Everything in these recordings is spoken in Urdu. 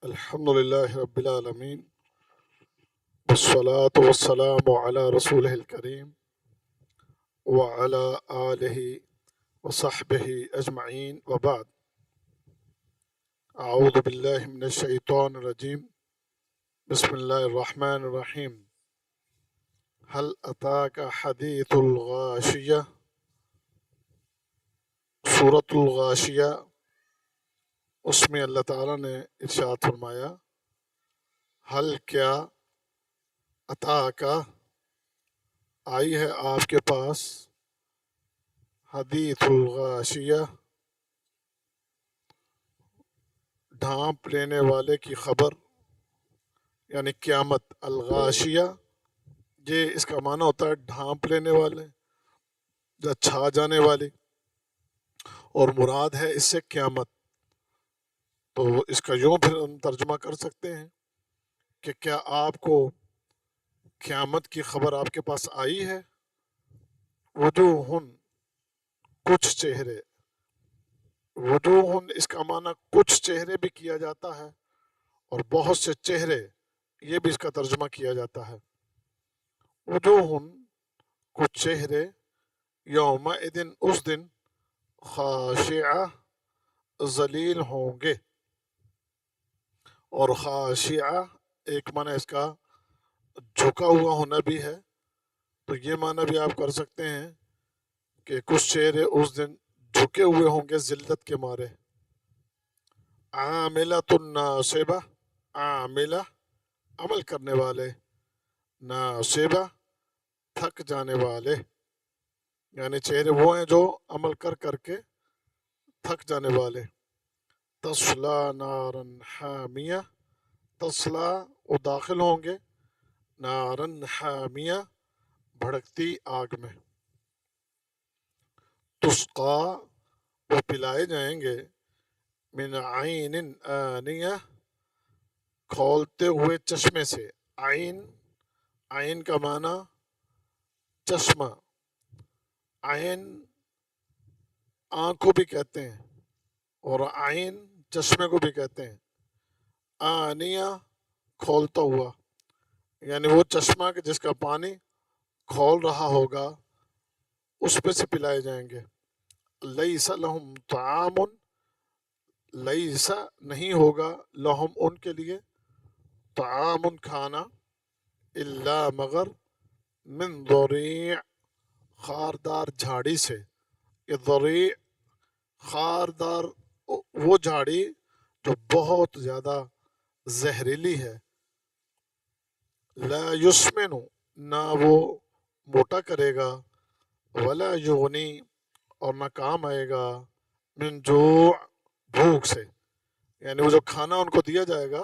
الحمد لله رب العالمين والصلاة والسلام على رسوله الكريم وعلى آله وصحبه أجمعين وبعد. أعوذ بالله من الشيطان الرجيم. بسم الله الرحمن الرحيم. هل أتاك حديث الغاشية؟ سورة الغاشیہ، اس میں اللہ تعالیٰ نے ارشاد فرمایا حل کیا عطا کا آئی ہے آپ کے پاس حدیث الغاشیہ، ڈھانپ لینے والے کی خبر، یعنی قیامت. الغاشیہ یہ اس کا معنی ہوتا ہے ڈھانپ لینے والے یا چھا جانے والی، اور مراد ہے اس سے قیامت. تو اس کا یوں پھر ہم ترجمہ کر سکتے ہیں کہ کیا آپ کو قیامت کی خبر آپ کے پاس آئی ہے؟ وجوہن کچھ چہرے، وجوہن اس کا معنی کچھ چہرے بھی کیا جاتا ہے اور بہت سے چہرے یہ بھی اس کا ترجمہ کیا جاتا ہے. وجوہن کچھ چہرے، یومئذ اس دن، خاشعہ ذلیل ہوں گے. اور خاشعہ ایک معنی اس کا جھکا ہوا ہونا بھی ہے، تو یہ معنی بھی آپ کر سکتے ہیں کہ کچھ چہرے اس دن جھکے ہوئے ہوں گے ذلت کے مارے. عاملۃ ناصبہ، عاملہ عمل کرنے والے، ناصبہ تھک جانے والے، یعنی چہرے وہ ہیں جو عمل کر کر کے تھک جانے والے. تصلا نارن حامیہ، تصلا وہ داخل ہوں گے، نارن حامیہ بھڑکتی آگ میں. تسقا وہ پلائے جائیں گے، من عین آنیہ کھولتے ہوئے چشمے سے. عین، عین کا معنی چشمہ، عین آنکھ کو بھی کہتے ہیں اور عین چشمے کو بھی کہتے ہیں. آنیہ کھولتا ہوا، یعنی وہ چشمہ کہ جس کا پانی کھول رہا ہوگا اس پہ سے پلائے جائیں گے. لیس لہم طعام، لیس نہیں ہوگا، لہم ان کے لیے، طعام کھانا، الا مگر، من ضریع خاردار جھاڑی سے. یہ ضریع خاردار وہ جھاڑی جو بہت زیادہ زہریلی ہے. لا یسمن نہ وہ موٹا کرے گا، ولا یغنی اور نہ کام آئے گا، من جوع بھوک سے. یعنی وہ جو کھانا ان کو دیا جائے گا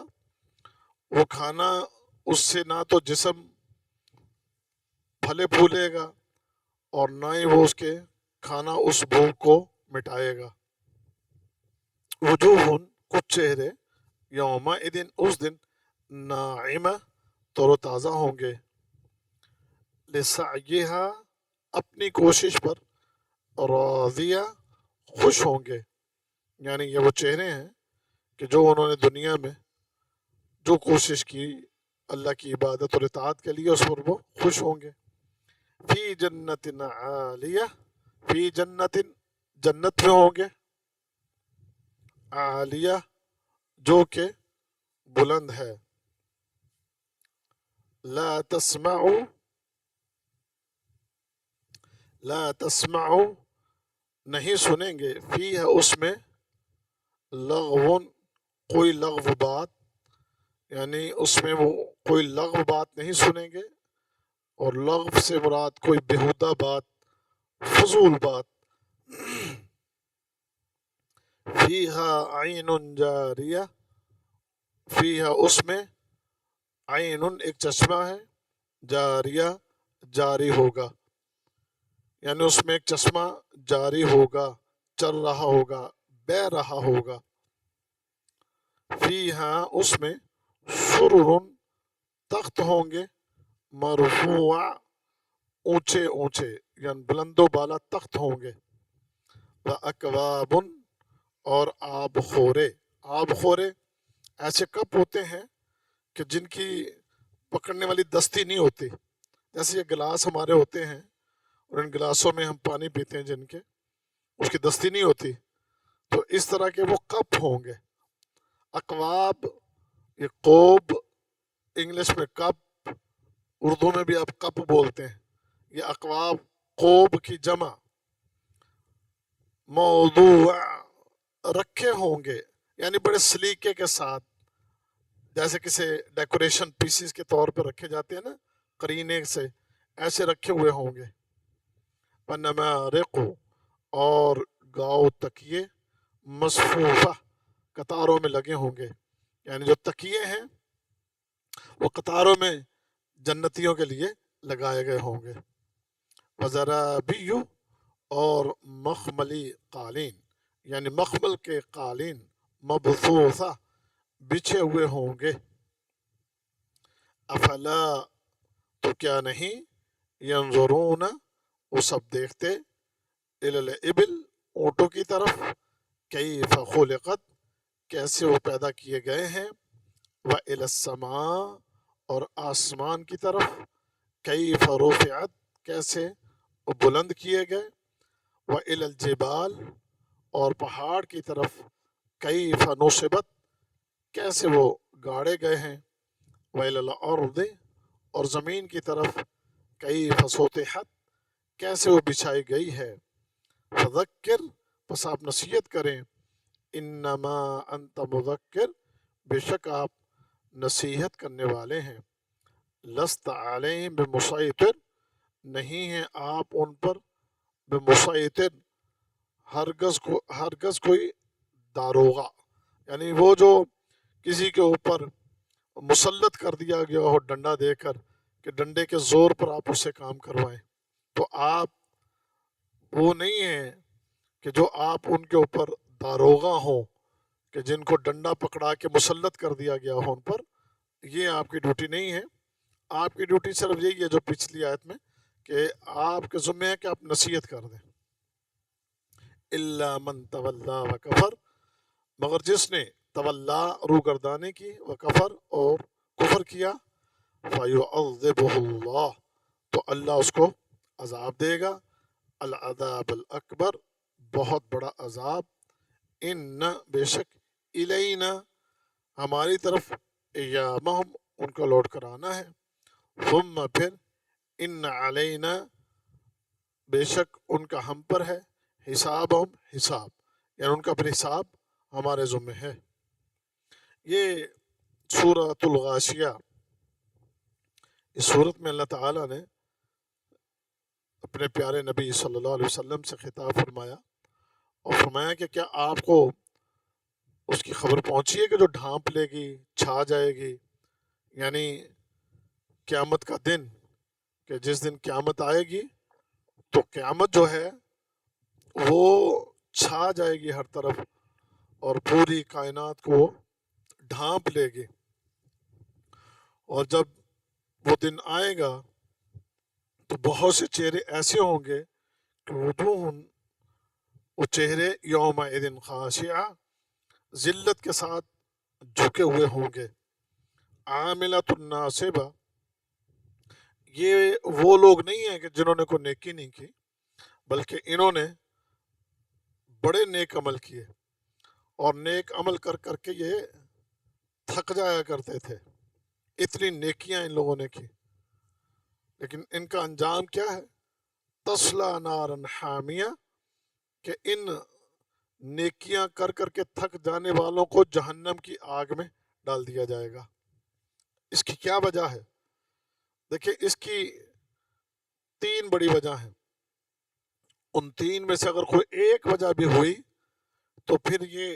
وہ کھانا اس سے نہ تو جسم پھلے پھولے گا اور نہ ہی وہ اس کے کھانا اس بھوک کو مٹائے گا. وجوہ کچھ چہرے، یومئذ اس دن، ناعمہ تر و تازہ ہوں گے، لسعیہا اپنی کوشش پر، راضیہ خوش ہوں گے. یعنی یہ وہ چہرے ہیں کہ جو انہوں نے دنیا میں جو کوشش کی اللہ کی عبادت اور اطاعت کے لیے، اس پر وہ خوش ہوں گے. فی جنت عالیہ، فی جنت جنت میں ہوں گے، عالیہ جو کہ بلند ہے. لا تسمعوا، لا تسمعوا نہیں سنیں گے، فی ہے اس میں، لغون کوئی لغو بات، یعنی اس میں وہ کوئی لغو بات نہیں سنیں گے. اور لغو سے مراد کوئی بےہودہ بات، فضول بات. فیہا عین جاریہ، فیہا اس میں، عین ایک چشمہ ہے، جاریہ جاری ہوگا، یعنی اس میں ایک چشمہ جاری ہوگا، چل رہا ہوگا، بہہ رہا ہوگا. فیہا اس میں، سرر تخت ہوں گے، مرفوع اونچے اونچے، یعنی بلند و بالا تخت ہوں گے. وَأَكْوَابٌ اور آب خورے. آب خورے ایسے کپ ہوتے ہیں کہ جن کی پکڑنے والی دستی نہیں ہوتی. جیسے یہ گلاس ہمارے ہوتے ہیں اور ان گلاسوں میں ہم پانی پیتے ہیں جن کے اس کی دستی نہیں ہوتی، تو اس طرح کے وہ کپ ہوں گے. اقواب، یہ کوب انگلش میں کپ، اردو میں بھی آپ کپ بولتے ہیں. یہ اقواب کوب کی جمع. موضوع رکھے ہوں گے یعنی بڑے سلیقے کے ساتھ، جیسے کسی ڈیکوریشن پیسز کے طور پہ رکھے جاتے ہیں نا قرینے سے، ایسے رکھے ہوئے ہوں گے. پنمارق، اور گاؤ تکیے، مصفوفہ قطاروں میں لگے ہوں گے. یعنی جو تکیے ہیں وہ قطاروں میں جنتیوں کے لیے لگائے گئے ہوں گے. وزرابیو، اور مخملی قالین، یعنی مخمل کے قالین، مبثوثہ بچھے ہوئے ہوں گے. افلا، تو کیا نہیں، ینظرون وہ سب دیکھتے، الی الابل اونٹوں کی طرف، کیف خلقت کیسے وہ پیدا کیے گئے ہیں، والی السماء اور آسمان کی طرف، کیف رفعت کیسے وہ بلند کیے گئے، وإلی الجبال اور پہاڑ کی طرف، کیف نصبت کیسے وہ گاڑے گئے ہیں، وإلی الأرض اور زمین کی طرف، کیف سطحت کیسے وہ بچھائی گئی ہے. فذکر پس آپ نصیحت کریں، انما انت مذکر بے شک آپ نصیحت کرنے والے ہیں. لست علیہم بمسیطر نہیں ہیں آپ ان پر بمسیطر ہرگز کوئی داروغہ، یعنی وہ جو کسی کے اوپر مسلط کر دیا گیا ہو ڈنڈا دے کر کہ ڈنڈے کے زور پر آپ اس سے کام کروائیں، تو آپ وہ نہیں ہیں کہ جو آپ ان کے اوپر داروغہ ہوں کہ جن کو ڈنڈا پکڑا کے مسلط کر دیا گیا ہو ان پر. یہ آپ کی ڈیوٹی نہیں ہے. آپ کی ڈیوٹی صرف یہی ہے جو پچھلی آیت میں کہ آپ کے ذمہ ہے کہ آپ نصیحت کر دیں. الا من تولا و کفر مگر جس نے تولا روگردانی کی، و کفر اور کفر کیا، فیعذبہ اللہ تو اللہ اس کو عذاب دے گا، العذاب الاکبر بہت بڑا عذاب. ان بے شک الینا ہماری طرف، ایامہم ان کو لوٹ کر آنا ہے، ثم پھر ان علینا بے شک ان کا ہم پر ہے، حسابہم حساب یعنی ان کا پھر حساب ہمارے ذمہ ہے. یہ سورۃ الغاشیہ، اس صورت میں اللہ تعالیٰ نے اپنے پیارے نبی صلی اللہ علیہ وسلم سے خطاب فرمایا اور فرمایا کہ کیا آپ کو اس کی خبر پہنچی ہے کہ جو ڈھانپ لے گی چھا جائے گی، یعنی قیامت کا دن، کہ جس دن قیامت آئے گی تو قیامت جو ہے وہ چھا جائے گی ہر طرف اور پوری کائنات کو ڈھانپ لے گی. اور جب وہ دن آئے گا تو بہت سے چہرے ایسے ہوں گے کہ وجوہ، وہ چہرے یومئذ خاشعہ ذلت کے ساتھ جھکے ہوئے ہوں گے. عاملۃ ناصبہ یہ وہ لوگ نہیں ہیں کہ جنہوں نے کوئی نیکی نہیں کی، بلکہ انہوں نے بڑے نیک عمل کیے اور نیک عمل کر کر کے یہ تھک جایا کرتے تھے. اتنی نیکیاں ان لوگوں نے کی، لیکن ان کا انجام کیا ہے، تصلا نارا حامیہ کہ ان نیکیاں کر کر کے تھک جانے والوں کو جہنم کی آگ میں ڈال دیا جائے گا. اس کی کیا وجہ ہے؟ دیکھیں اس کی 3 بڑی وجہ ہیں. ان 3 میں سے اگر کوئی ایک وجہ بھی ہوئی تو پھر یہ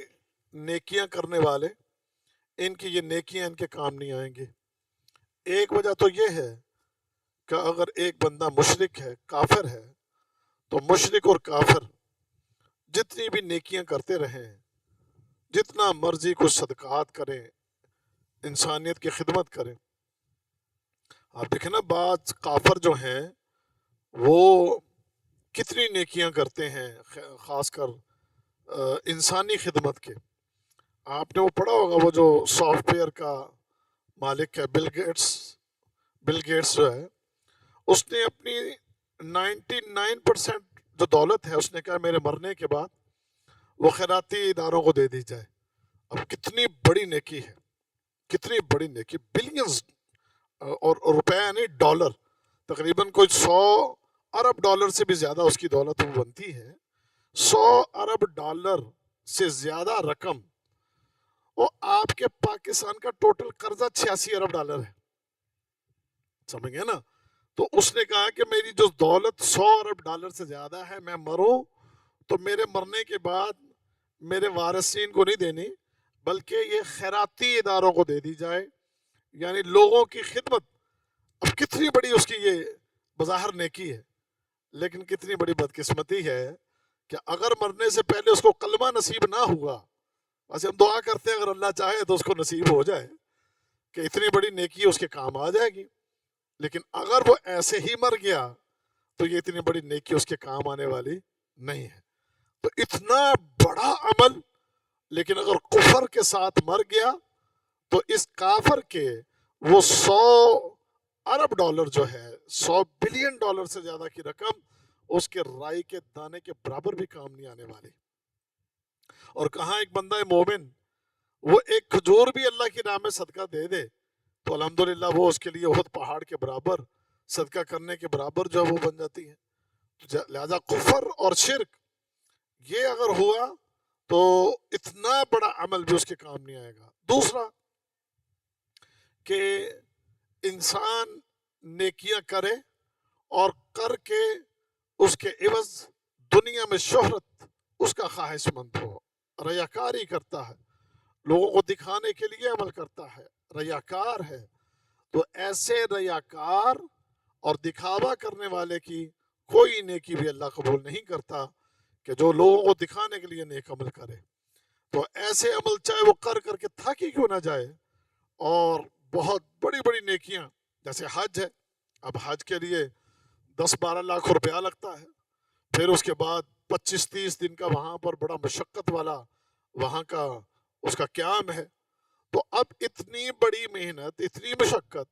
نیکیاں کرنے والے، ان کی یہ نیکیاں ان کے کام نہیں آئیں گی. ایک وجہ تو یہ ہے کہ اگر ایک بندہ مشرک ہے، کافر ہے، تو مشرک اور کافر جتنی بھی نیکیاں کرتے رہیں، جتنا مرضی کو صدقات کریں، انسانیت کی خدمت کریں، آپ دیکھیں نا بعض کافر جو ہیں وہ کتنی نیکیاں کرتے ہیں، خاص کر انسانی خدمت کے. آپ نے وہ پڑھا ہوگا وہ جو سافٹ ویئر کا مالک ہے بل گیٹس جو ہے، اس نے اپنی 99% جو دولت ہے اس نے کہا میرے مرنے کے بعد وہ خیراتی اداروں کو دے دی جائے. اب کتنی بڑی نیکی ہے، کتنی بڑی نیکی، بلینز اور روپے یعنی ڈالر، تقریباً کوئی 100 ارب ڈالر سے بھی زیادہ اس کی دولت وہ بنتی ہے. 100 ارب ڈالر سے زیادہ رقم، اور آپ کے پاکستان کا ٹوٹل قرضہ 86 ارب ڈالر ہے، سمجھ گئے نا. تو اس نے کہا کہ میری جو دولت 100 ارب ڈالر سے زیادہ ہے، میں مروں تو میرے مرنے کے بعد میرے وارثین کو نہیں دینی، بلکہ یہ خیراتی اداروں کو دے دی جائے، یعنی لوگوں کی خدمت. اب کتنی بڑی اس کی یہ بظاہر نیکی ہے، لیکن کتنی بڑی بدقسمتی ہے کہ اگر مرنے سے پہلے اس کو کلمہ نصیب نہ ہوا. ویسے ہم دعا کرتے ہیں اگر اللہ چاہے تو اس کو نصیب ہو جائے کہ اتنی بڑی نیکی اس کے کام آ جائے گی، لیکن اگر وہ ایسے ہی مر گیا تو یہ اتنی بڑی نیکی اس کے کام آنے والی نہیں ہے. تو اتنا بڑا عمل، لیکن اگر کفر کے ساتھ مر گیا تو اس کافر کے وہ 100 ارب ڈالر جو ہے، 100 بلین ڈالر سے زیادہ کی رقم اس کے رائی کے دانے کے برابر بھی کام نہیں آنے والی. اور کہاں ایک بندہ مومن وہ ایک کھجور بھی اللہ کی راہ میں صدقہ دے دے تو الحمدللہ وہ اس کے لیے احد پہاڑ کے برابر، صدقہ کرنے کے برابر جو ہے وہ بن جاتی ہے. لہذا کفر اور شرک یہ اگر ہوا تو اتنا بڑا عمل بھی اس کے کام نہیں آئے گا. دوسرا کہ انسان نیکیاں کرے اور کر کے اس کے عوض دنیا میں شہرت اس کا خواہش مند ہو، ریاکاری کرتا ہے، لوگوں کو دکھانے کے لیے عمل کرتا ہے، ریاکار ہے. تو ایسے ریاکار اور دکھاوا کرنے والے کی کوئی نیکی بھی اللہ قبول نہیں کرتا کہ جو لوگوں کو دکھانے کے لیے نیک عمل کرے. تو ایسے عمل چاہے وہ کر کر کے تھک ہی کیوں نہ جائے، اور بہت بڑی بڑی نیکیاں جیسے حج ہے. اب حج کے لیے 10-12 لاکھ روپیہ لگتا ہے، پھر اس کے بعد 25-30 دن کا وہاں پر بڑا مشقت والا وہاں کا اس کا قیام ہے. تو اب اتنی بڑی محنت، اتنی مشقت،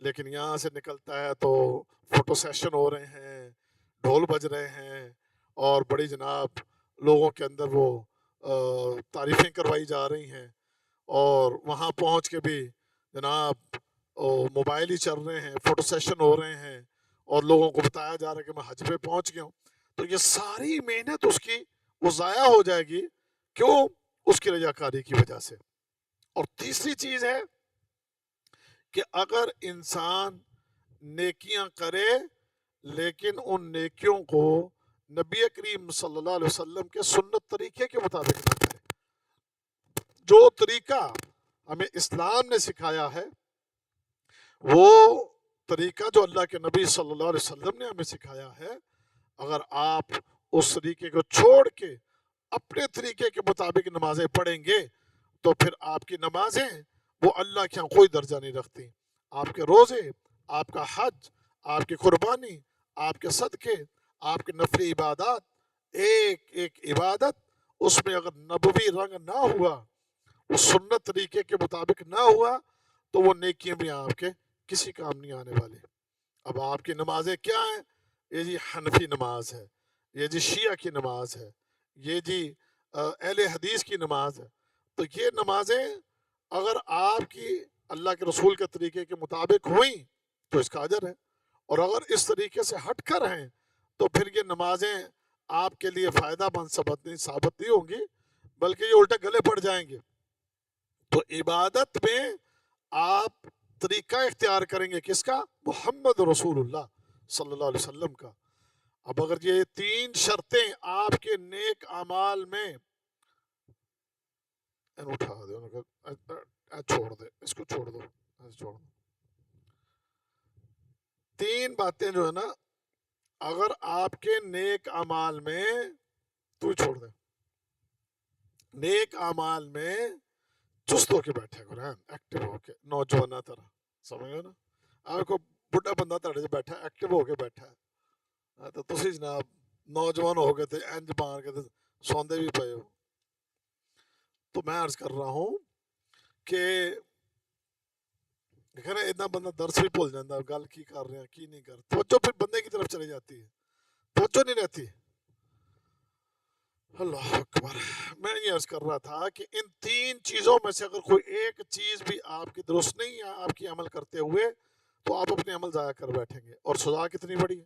لیکن یہاں سے نکلتا ہے تو فوٹو سیشن ہو رہے ہیں، ڈھول بج رہے ہیں، اور بڑی جناب لوگوں کے اندر وہ تعریفیں کروائی جا رہی ہیں، اور وہاں پہنچ کے بھی جناب موبائل ہی چل رہے ہیں، فوٹو سیشن ہو رہے ہیں، اور لوگوں کو بتایا جا رہا ہے کہ میں حج پہ پہنچ گیا ہوں. تو یہ ساری محنت اس کی وہ ضائع ہو جائے گی. کیوں؟ اس کی رجاکاری کی وجہ سے. اور تیسری چیز ہے کہ اگر انسان نیکیاں کرے لیکن ان نیکیوں کو نبی کریم صلی اللہ علیہ وسلم کے سنت طریقے کے مطابق نہ کرے. جو طریقہ ہمیں اسلام نے سکھایا ہے، وہ طریقہ جو اللہ کے نبی صلی اللہ علیہ وسلم نے ہمیں سکھایا ہے، اگر آپ اس طریقے کو چھوڑ کے اپنے طریقے کے مطابق نمازیں پڑھیں گے تو پھر آپ کی نمازیں وہ اللہ کے ہاں کوئی درجہ نہیں رکھتی. آپ کے روزے، آپ کا حج، آپ کی قربانی، آپ کے صدقے، آپ کے نفلی عبادات، ایک ایک عبادت اس میں اگر نبوی رنگ نہ ہوا، وہ سنت طریقے کے مطابق نہ ہوا، تو وہ نیکیاں بھی آپ کے کسی کام نہیں آنے والی. اب آپ کی نمازیں کیا ہیں؟ یہ جی حنفی نماز ہے، یہ جی شیعہ کی نماز ہے، یہ جی اہل حدیث کی نماز ہے. تو یہ نمازیں اگر آپ کی اللہ کے رسول کے طریقے کے مطابق ہوئیں تو اس کا اجر ہے، اور اگر اس طریقے سے ہٹ کر ہیں تو پھر یہ نمازیں آپ کے لیے فائدہ مند ثابت نہیں ہوں گی، بلکہ یہ الٹے گلے پڑ جائیں گے. تو عبادت میں آپ طریقہ اختیار کریں گے کس کا؟ محمد رسول اللہ صلی اللہ علیہ وسلم کا. اب اگر یہ 3 شرطیں آپ کے نیک اعمال میں، اٹھا دے، چھوڑ دے اس کو، چھوڑ دو، چھوڑ دو. 3 باتیں جو ہے نا، اگر آپ کے نیک اعمال میں، تو چھوڑ دے، نیک اعمال میں چست ہو کے بیٹھے قرآن، ایکٹیو ہو کے، نوجوانہ طرح، سمجھ گئے نا. آپ کو بڑھا بندہ تڑے سے بیٹھا ایکٹیو ہو کے بیٹھا ہے، تو تسی جناب نوجوان ہو گئے تھے، انج مار کے سوندے بھی پے ہو۔ تو میں عرض کر رہا ہوں کہ دیکھیں نا اتنا بندہ درس بھی بھول جاتا ہے، گل کی کر رہے ہیں کی نہیں کر، توجہ پھر بندے کی طرف چلی جاتی ہے، توجہ نہیں رہتی۔ اللہ اکبر۔ میں یہ عرض کر رہا تھا کہ ان تین چیزوں میں سے اگر کوئی ایک چیز بھی آپ کی درست نہیں ہے آپ کی عمل کرتے ہوئے، تو آپ اپنے عمل ضائع کر بیٹھیں گے، اور سزا کتنی بڑی ہے۔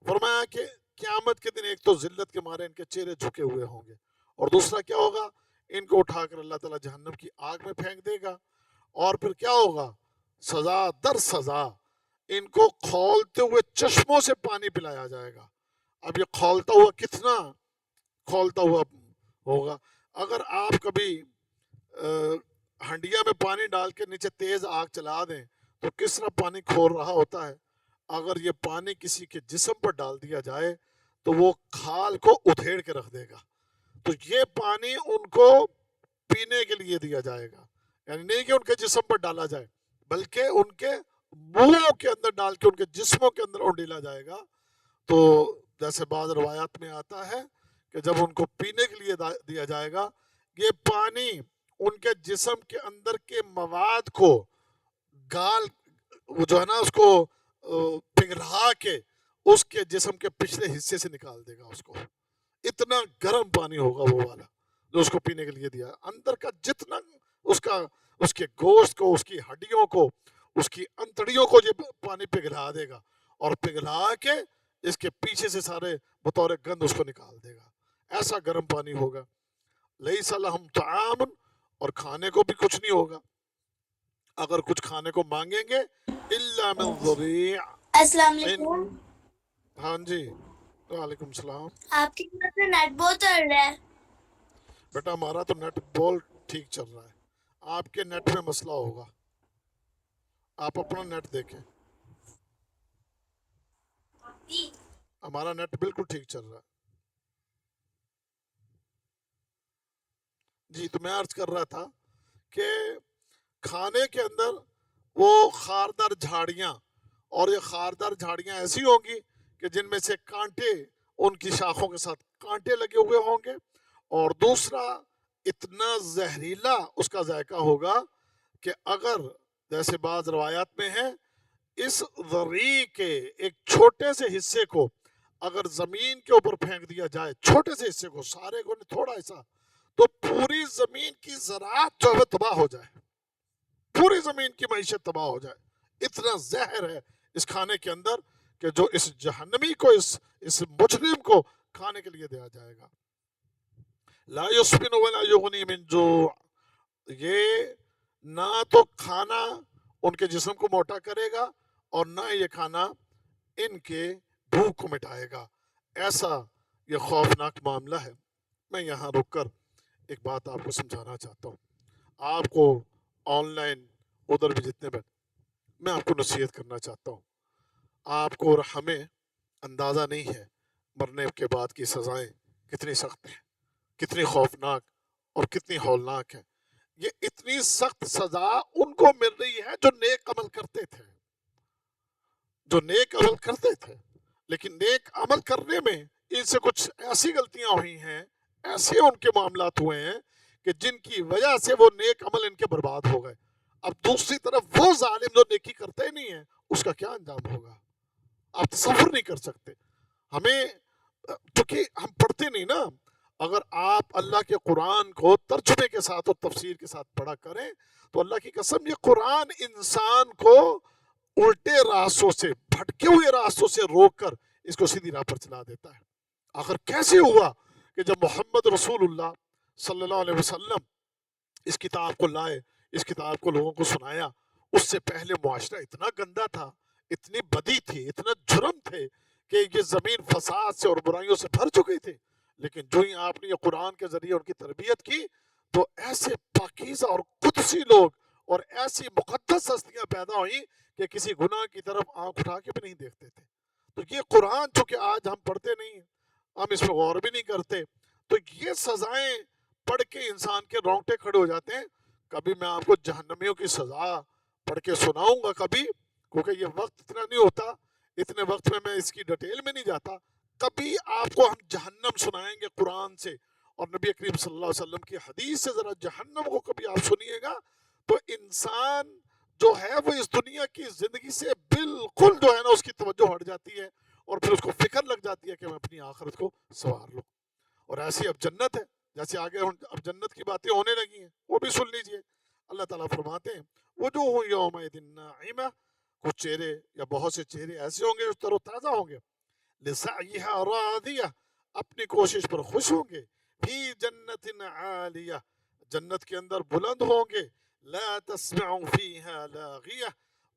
فرمایا کہ قیامت کے دن ایک تو ذلت کے مارے ان کے چہرے جھکے ہوئے ہوں گے، اور دوسرا کیا ہوگا، ان کو اٹھا کر اللہ تعالیٰ جہنم کی آگ میں پھینک دے گا، اور پھر کیا ہوگا، سزا در سزا ان کو کھولتے ہوئے چشموں سے پانی پلایا جائے گا۔ اب یہ کھولتا ہوا کتنا کھولتا ہوا ہوگا، اگر آپ کبھی ہنڈیا میں پانی ڈال کے نیچے تیز آگ چلا دیں تو کس طرح پانی کھول رہا ہوتا ہے۔ اگر یہ پانی کسی کے جسم پر ڈال دیا جائے تو وہ کھال کو ادھیڑ کے رکھ دے گا۔ تو یہ پانی ان کو پینے کے لیے دیا جائے گا، یعنی نہیں کہ ان کے جسم پر ڈالا جائے، بلکہ ان کے منہوں کے اندر ڈال کے ان کے جسموں کے اندر ڈالا جائے گا۔ تو جیسے بعض روایات میں آتا ہے کہ جب ان کو پینے کے لیے دیا جائے گا، یہ پانی ان کے جسم کے اندر کے مواد کو گال وہ جو ہے نا اس کو پگھلا کے اس کے جسم کے پچھلے حصے سے نکال دے گا اس کو۔ اتنا گرم پانی ہوگا وہ والا جو اس کو پینے کے لیے دیا، اندر کا جتنا اس کے گوشت کو، اس کی ہڈیوں کو، اس کی انتڑیوں کو یہ پانی پگھلا دے گا، اور پگھلا کے اس کے پیچھے سے سارے بطور گند اس کو نکال دے گا۔ ایسا گرم پانی ہوگا۔ لیس لہم طعام، اور کھانے کو بھی کچھ نہیں ہوگا، اگر کچھ کھانے کو مانگیں گے الا من ضریع۔ السلام علیکم۔ ہاں جی، وعلیکم السلام۔ آپ کے گھر پہ نیٹ بہت چل رہا ہے۔ بیٹا ہمارا تو نیٹ بہت ٹھیک چل رہا ہے، آپ کے نیٹ میں مسئلہ ہوگا، آپ اپنا نیٹ دیکھیں، ہمارا نیٹ بالکل ٹھیک چل رہا ہے۔ جی تو میں عرض کر رہا تھا کہ کھانے کے اندر وہ خاردار جھاڑیاں، اور یہ خاردار جھاڑیاں ایسی ہوں گی کہ جن میں سے کانٹے، ان کی شاخوں کے ساتھ کانٹے لگے ہوئے ہوں گے، اور دوسرا اتنا زہریلا اس کا ذائقہ ہوگا کہ اگر جیسے بعض روایات میں ہے اس ذریع کے ایک چھوٹے سے حصے کو اگر زمین کے اوپر پھینک دیا جائے، چھوٹے سے حصے کو، سارے کو نہیں، تھوڑا ایسا، تو پوری زمین کی زراعت جو ہے تباہ ہو جائے، پوری زمین کی معیشت تباہ ہو جائے۔ اتنا زہر ہے اس کھانے کے اندر کہ جو اس جہنمی کو، اس مجرم کو کھانے کے لیے دیا جائے گا۔ لا یسمن ولا یغنی من جوع، یہ نہ تو کھانا ان کے جسم کو موٹا کرے گا، اور نہ یہ کھانا ان کے بھوک کو مٹائے گا۔ ایسا یہ خوفناک معاملہ ہے۔ میں یہاں رک کر ایک بات آپ کو سمجھانا چاہتا ہوں، آپ کو آن لائن ادھر بھی جتنے میں آپ کو نصیحت کرنا چاہتا ہوں، آپ کو اور ہمیں اندازہ نہیں ہے مرنے کے بعد کی سزائیں کتنی سخت ہیں، کتنی خوفناک اور کتنی ہولناک ہیں۔ یہ اتنی سخت سزا ان کو مل رہی ہے جو نیک عمل کرتے تھے، جو نیک عمل کرتے تھے، لیکن نیک عمل کرنے میں ان سے کچھ ایسی غلطیاں ہوئی ہیں، ایسے ان کے معاملات ہوئے ہیں کہ جن کی وجہ سے وہ نیک عمل ان کے برباد ہو گئے۔ اب دوسری طرف وہ ظالم جو نیکی کرتے نہیں ہیں، اس کا کیا انجام ہوگا آپ تصور نہیں کر سکتے۔ ہمیں چونکہ ہم پڑھتے نہیں نا، اگر آپ اللہ کے قرآن کو ترجمے کے ساتھ اور تفسیر کے ساتھ پڑھا کریں تو اللہ کی قسم یہ قرآن انسان کو الٹے راستوں سے، بھٹکے ہوئے راستوں سے روک کر اس کو سیدھی راہ پر چلا دیتا ہے۔ آخر کیسے ہوا کہ جب محمد رسول اللہ صلی اللہ علیہ وسلم اس کتاب کو لائے، اس کتاب کو لوگوں کو سنایا، اس سے پہلے معاشرہ اتنا گندا تھا، اتنی بدی تھی، اتنا جرم تھے کہ یہ زمین فساد سے اور برائیوں سے بھر چکی تھی، لیکن جو ہی آپ نے یہ قرآن کے ذریعے ان کی تربیت کی تو ایسے پاکیزہ اور قدسی لوگ اور ایسی مقدس ہستیاں پیدا ہوئیں کہ کسی گناہ کی طرف آنکھ اٹھا کے بھی نہیں دیکھتے تھے۔ تو یہ قرآن چونکہ آج ہم پڑھتے نہیں ہیں، ہم اس میں غور بھی نہیں کرتے، تو یہ سزائیں پڑھ کے انسان کے رونگٹے کھڑے ہو جاتے ہیں۔ کبھی میں آپ کو جہنمیوں کی سزا پڑھ کے سناؤں گا کبھی، کیونکہ یہ وقت اتنا نہیں ہوتا، اتنے وقت میں اس کی ڈیٹیل میں نہیں جاتا۔ کبھی آپ کو ہم جہنم سنائیں گے قرآن سے، اور نبی کریم صلی اللہ علیہ وسلم کی حدیث سے ذرا جہنم کو کبھی آپ سنیے گا تو انسان جو ہے وہ اس دنیا کی زندگی سے بالکل جو ہے نا اس کی توجہ ہٹ جاتی ہے اور پھر اس کو فکر لگ جاتی ہے کہ میں اپنی آخرت کو سنوار لوں. اور ایسی اب جنت ہے، جیسے آگے اب جنت کی باتیں ہونے لگی ہیں وہ بھی سن لیجئے. اللہ تعالیٰ فرماتے ہیں وجوہ یومئذ ناعمہ، کچھ چہرے یا بہت سے چہرے ایسے ہوں گے جو تر و تازہ ہوں گے، لسعیہا راضیہ، اپنی کوشش پر خوش ہوں گے، فی جنت عالیہ، جنت کے اندر بلند ہوں گے، لا تسمع فیہا لاغیہ،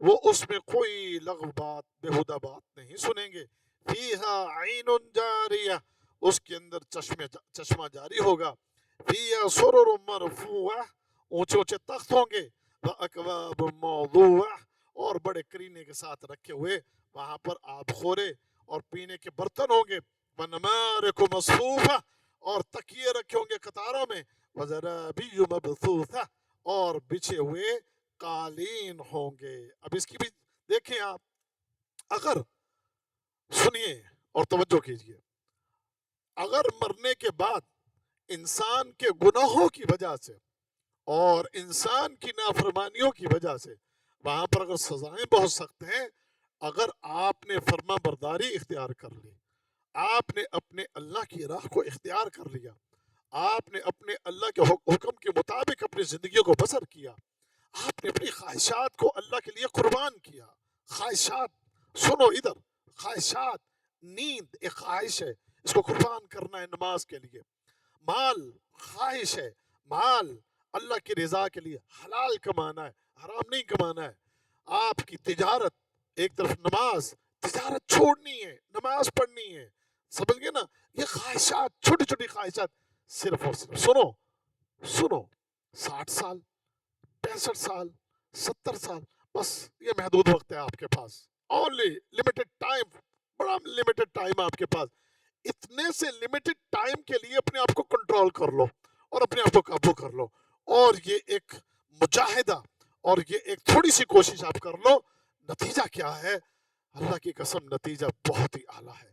وہ اس میں کوئی لغو بات بےہودہ بات نہیں سنیں گے، فیہا عین جاریہ، اس کے اندر چشمہ جاری ہوگا، فیہا سرر مرفوعہ، اونچے اونچے تخت ہوں گے، وَأَكْوَابٌ مَوْضُوعَةٌ، اور بڑے کرینے کے ساتھ رکھے ہوئے وہاں پر آب خورے اور پینے کے برتن ہوں گے، وَنَمَارِقُ مَصْفُوفَةٌ، اور تکیے رکھے ہوں گے قطاروں میں، وَزَرَابِيُّ مَبْثُوثَةٌ، اور بچھے ہوئے قالین ہوں گے. اب اس کی بھی دیکھیں آپ، اگر سنیے اور توجہ کیجئے، اگر مرنے کے بعد انسان کے گناہوں کی وجہ سے اور انسان کی نافرمانیوں کی وجہ سے وہاں پر اگر سزائیں بہت سخت ہیں، اگر آپ نے فرما برداری اختیار کر لی، آپ نے اپنے اللہ کی راہ کو اختیار کر لیا، آپ نے اپنے اللہ کے حکم کے مطابق اپنی زندگیوں کو بسر کیا، آپ نے اپنی خواہشات کو اللہ کے لیے قربان کیا. خواہشات، سنو ادھر، خواہشات، نیند ایک خواہش ہے، اس کو قربان کرنا ہے نماز کے لیے. مال خواہش ہے، مال اللہ کی رضا کے لیے حلال کمانا ہے، حرام نہیں کمانا ہے. آپ کی تجارت، ایک طرف نماز، تجارت چھوڑنی ہے، نماز پڑھنی ہے، سمجھ گئے نا. یہ خواہشات، چھوٹی چھوٹی خواہشات، صرف اور صرف سنو سنو 60 سال، 65 سال، 70 سال، بس یہ محدود وقت ہے آپ کے پاس. اونلی لمیٹڈ ٹائم، بڑا لمیٹڈ ٹائم آپ کے پاس. اتنے سے لمیٹڈ ٹائم کے لیے اپنے آپ کو کنٹرول کر لو اور اپنے آپ کو قابو کر لو، اور یہ ایک مجاہدہ اور یہ ایک تھوڑی سی کوشش آپ کر لو. نتیجہ کیا ہے؟ اللہ کی قسم نتیجہ بہت ہی اعلیٰ ہے،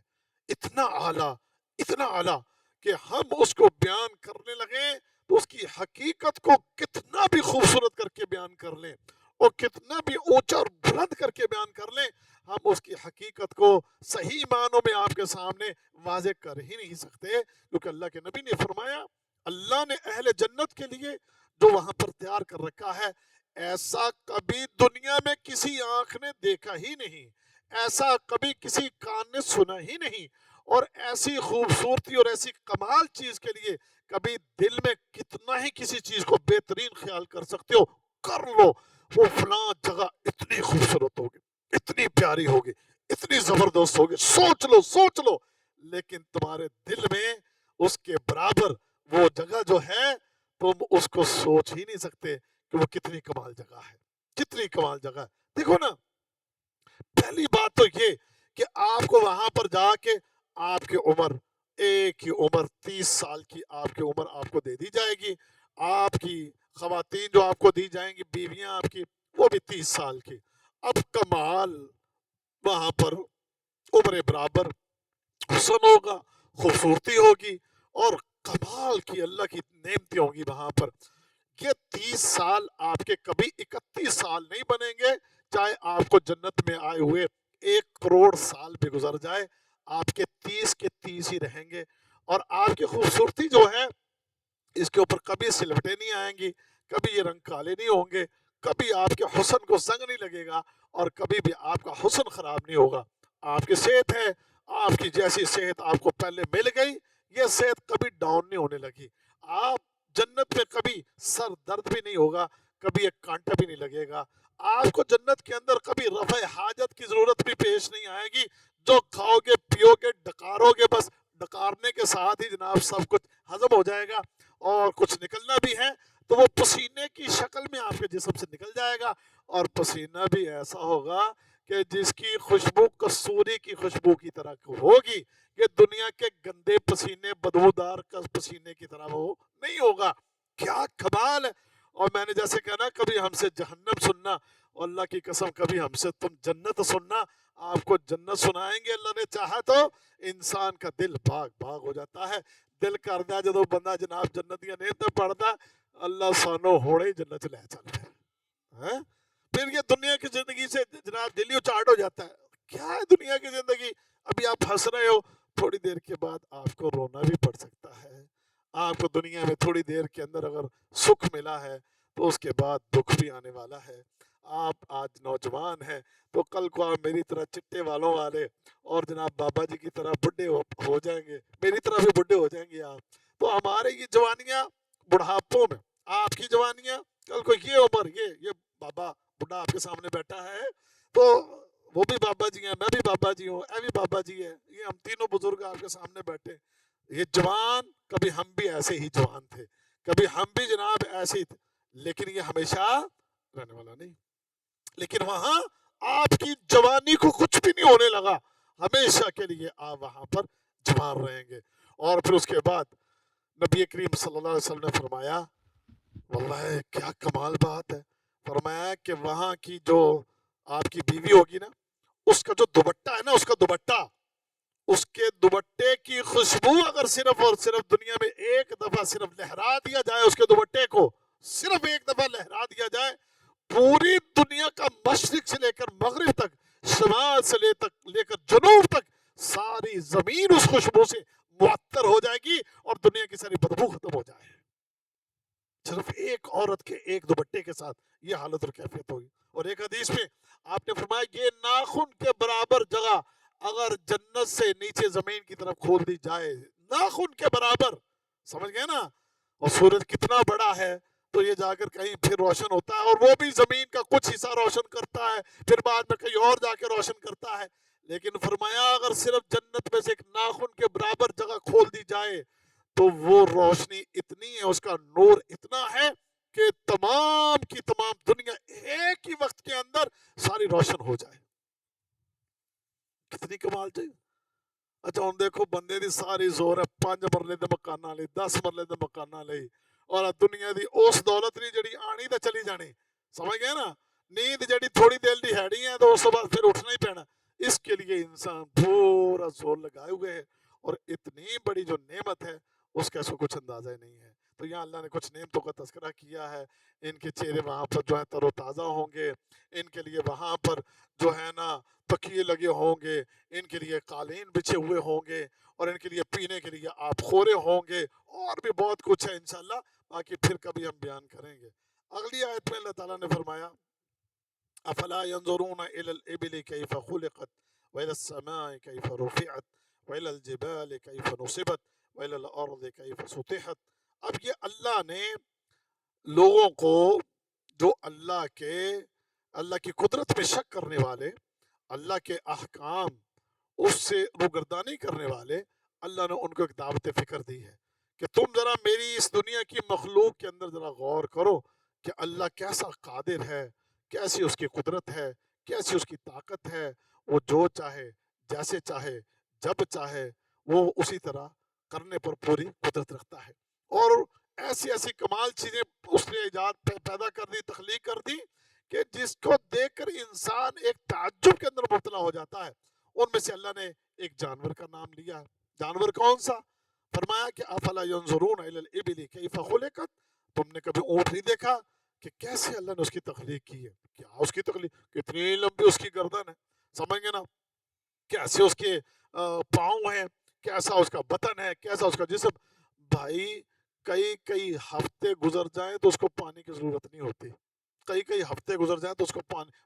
اتنا اعلیٰ، اتنا اعلیٰ کہ ہم اس کو بیان کرنے لگیں تو اس کی حقیقت کو کتنا بھی خوبصورت کر کے بیان کر لیں اور کتنا بھی اونچا اور بلند کر کے بیان کر لیں، ہم اس کی حقیقت کو صحیح معنوں میں آپ کے سامنے واضح کر ہی نہیں سکتے. کیونکہ اللہ کے نبی نے فرمایا، اللہ نے اہل جنت کے لیے جو وہاں پر تیار کر رکھا ہے، ایسا کبھی دنیا میں کسی آنکھ نے دیکھا ہی نہیں، ایسا کبھی کسی کان نے سنا ہی نہیں، اور ایسی خوبصورتی اور ایسی کمال چیز کے لیے کبھی دل میں کتنا ہی کسی چیز کو بہترین خیال کر سکتے ہو، کر لو. وہ فلاں جگہ اتنی خوبصورت ہوگی، اتنی پیاری ہوگی، اتنی زبردست ہوگی، سوچ لو سوچ لو، لیکن تمہارے دل میں اس کے برابر وہ جگہ جو ہے تم اس کو سوچ ہی نہیں سکتے کہ وہ کتنی کمال جگہ ہے، کتنی کمال جگہ ہے. دیکھو نا، پہلی بات تو یہ کہ آپ کو وہاں پر جا کے آپ کی عمر، ایک ہی عمر 30 سال کی آپ کی عمر آپ کو دے دی جائے گی. آپ کی خواتین جو آپ کو دی جائیں گی، بیویاں آپ کی، وہ بھی 30 سال کی. اب کمال وہاں پر عمر برابر، حسن ہوگا، خوبصورتی ہوگی، اور کمال کی اللہ کی نعمتیں ہوں گی وہاں پر. یہ 30 سال آپ کے کبھی 31 سال نہیں بنیں گے، چاہے آپ کو جنت میں آئے ہوئے 1 کروڑ سال بھی گزر جائے، آپ کے 30 کے 30 ہی رہیں گے. اور آپ کی خوبصورتی جو ہے اس کے اوپر کبھی سلوٹیں نہیں آئیں گی، کبھی یہ رنگ کالے نہیں ہوں گے، کبھی آپ کے حسن کو زنگ نہیں لگے گا، اور کبھی بھی آپ کا حسن خراب نہیں ہوگا. آپ کی صحت ہے، آپ کی جیسی صحت آپ کو پہلے مل گئی، یہ صحت کبھی ڈاؤن نہیں ہونے لگی. آپ جنت میں کبھی سر درد بھی نہیں ہوگا، کبھی ایک کانٹا بھی نہیں لگے گا. آپ کو جنت کے اندر کبھی رفع حاجت کی ضرورت بھی پیش نہیں آئے گی. جو کھاؤ گے پیو گے ڈکارو گے، بس ڈکارنے کے ساتھ ہی جناب سب کچھ ہضم ہو جائے گا، اور کچھ نکلنا بھی ہے تو وہ پسینے کی شکل میں آپ کے جسم سے نکل جائے گا. اور پسینہ بھی ایسا ہوگا کہ جس کی خوشبو کستوری کی خوشبو کی طرح ہوگی. یہ دنیا کے گندے پسینے، بدبودار پسینے کی طرح وہ نہیں ہوگا. کیا کمال ہے. اور میں نے جیسے کہا نا، کبھی ہم سے جہنم سننا، اور اللہ کی قسم کبھی ہم سے تم جنت سننا، آپ کو جنت سنائیں گے اللہ نے چاہا تو انسان کا دل باغ باغ ہو جاتا ہے. دل کردا جدو بندہ جناب جنت دیا نعمتیں پڑھتا اللہ سانو ہوڑے جنت لے چل پھر. ہاں؟ پھر یہ دنیا کی زندگی سے جناب دل ہی اچاٹ ہو جاتا ہے. کیا ہے دنیا کی زندگی؟ ابھی آپ ہنس رہے ہو، تھوڑی دیر کے بعد آپ کو رونا بھی پڑ سکتا ہے. آپ کو دنیا میں تھوڑی دیر کے اندر اگر سکھ ملا ہے تو اس کے بعد دکھ بھی آنے والا ہے. آپ آج نوجوان ہیں تو کل کو آپ میری طرح چٹے والوں والے اور جناب بابا جی کی طرح بڈھے ہو جائیں گے، میری طرح بھی بڈھے ہو جائیں گے آپ. تو ہمارے یہ جوانیاں بڑھاپوں میں، آپ کی جوانیاں کل کو یہ عمر، یہ بابا بڈھا آپ کے سامنے بیٹھا ہے تو وہ بھی بابا جی ہیں، میں بھی بابا جی ہوں، اے بھی بابا جی ہے، یہ ہم تینوں بزرگ آپ کے سامنے بیٹھے. یہ جوان کبھی ہم بھی ایسے ہی جوان تھے، کبھی ہم بھی جناب ایسے ہی تھے، لیکن یہ ہمیشہ رہنے والا نہیں. لیکن وہاں آپ کی جوانی کو کچھ بھی نہیں ہونے لگا، ہمیشہ کے لیے آپ وہاں پر جوان رہیں گے. اور پھر اس کے بعد نبی کریم صلی اللہ علیہ وسلم نے فرمایا، واللہ کیا کمال بات ہے، فرمایا کہ وہاں کی جو آپ کی بیوی ہوگی نا، اس کا جو دوپٹہ ہے نا، اس کا دوپٹہ، اس کے دوپٹے کی خوشبو اگر صرف اور صرف دنیا میں ایک دفعہ صرف لہرا دیا جائے، اس کے دوپٹے کو صرف ایک دفعہ لہرا دیا جائے، پوری دنیا کا مشرق سے لے کر مغرب تک، شمال سے لے کر جنوب تک ساری زمین اس خوشبو سے معطر ہو جائے گی اور دنیا کی ساری بدبو ختم ہو جائے. صرف ایک عورت کے ایک دوپٹے کے ساتھ یہ حالت اور کیفیت ہوگی. اور ایک حدیث میں آپ نے فرمایا یہ ناخن کے برابر جگہ اگر جنت سے نیچے زمین کی طرف کھول دی جائے، ناخن کے برابر، سمجھ گئے نا؟ اور سورج کتنا بڑا ہے تو یہ جا کر کہیں پھر روشن ہوتا ہے، اور وہ بھی زمین کا کچھ حصہ روشن کرتا ہے، پھر بعد میں کہیں اور جا کے روشن کرتا ہے. لیکن فرمایا اگر صرف جنت میں سے ایک ناخن کے برابر جگہ کھول دی جائے تو وہ روشنی اتنی ہے، اس کا نور اتنا ہے کہ تمام کی تمام دنیا ایک ہی وقت کے اندر ساری روشن ہو جائے. کتنی کمال چاہیے. اچھا ہوں دیکھو بندے دی ساری زور ہے 5 مرلے دے مکانہ لئی، 10 مرلے دے مکانہ لئی، اور دنیا دی اس دولت نہیں جڑی آنی تے چلی جانی. سمجھ گئے نا؟ نیند جڑی تھوڑی دیر دی ہیڑی ہے تو اس بعد پھر اٹھنا ہی پینا. اس کے لیے انسان پورا زور لگائے ہوئے ہے، اور اتنی بڑی جو نعمت ہے اس کا اس کو کچھ اندازہ ہی نہیں ہے. تو یہاں اللہ نے کچھ نعمتوں کا تذکرہ کیا ہے. ان کے چہرے وہاں پر جو ہے تر و تازہ ہوں گے، ان کے لیے وہاں پر جو ہے نا تکیے لگے ہوں گے، ان کے لیے قالین بچھے ہوئے ہوں گے، اور ان کے لیے پینے کے لیے آپ خورے ہوں گے، اور بھی بہت کچھ ہے انشاءاللہ، باقی پھر کبھی ہم بیان کریں گے. اگلی آیت میں اللہ تعالیٰ نے فرمایا افلا ينظرون الى الابل كيف خلقت والى السماء كيف رفعت والى الجبال كيف نصبت والى الارض كيف سطحت. اب یہ اللہ نے لوگوں کو جو اللہ کی قدرت میں شک کرنے والے، اللہ کے احکام اس سے روگردانی کرنے والے، اللہ نے ان کو ایک دعوت فکر دی ہے کہ تم ذرا میری اس دنیا کی مخلوق کے اندر ذرا غور کرو کہ اللہ کیسا قادر ہے، کیسی اس کی قدرت ہے، کیسی اس کی طاقت ہے. وہ جو چاہے، جیسے چاہے، جب چاہے، وہ اسی طرح کرنے پر پوری قدرت رکھتا ہے. اور ایسی ایسی کمال چیزیں اس نے ایجاد پیدا کر دی، تخلیق کر دی کہ جس کو دیکھ کر انسان ایک تعجب کے اندر مبتلا ہو جاتا ہے. ان میں سے اللہ نے ایک جانور کا نام لیا. جانور کون سا؟ فرمایا کہ افلا ينظرون الى الابل كيف خلقت. تم نے کبھی اونٹ نہیں دیکھا کہ کیسے اللہ نے اس کی تخلیق کی ہے؟ کیا اس کی تخلیق، کتنی لمبی اس کی گردن ہے، سمجھ گے نا؟ کیسے اس کے پاؤں ہیں، کیسا اس کا بطن ہے، کیسا اس کا جسم. بھائی کئی ہفتے گزر جائیں تو اس کو پانی کی ضرورت نہیں ہوتی. کئی ہفتے گزر جائیں تو اس کو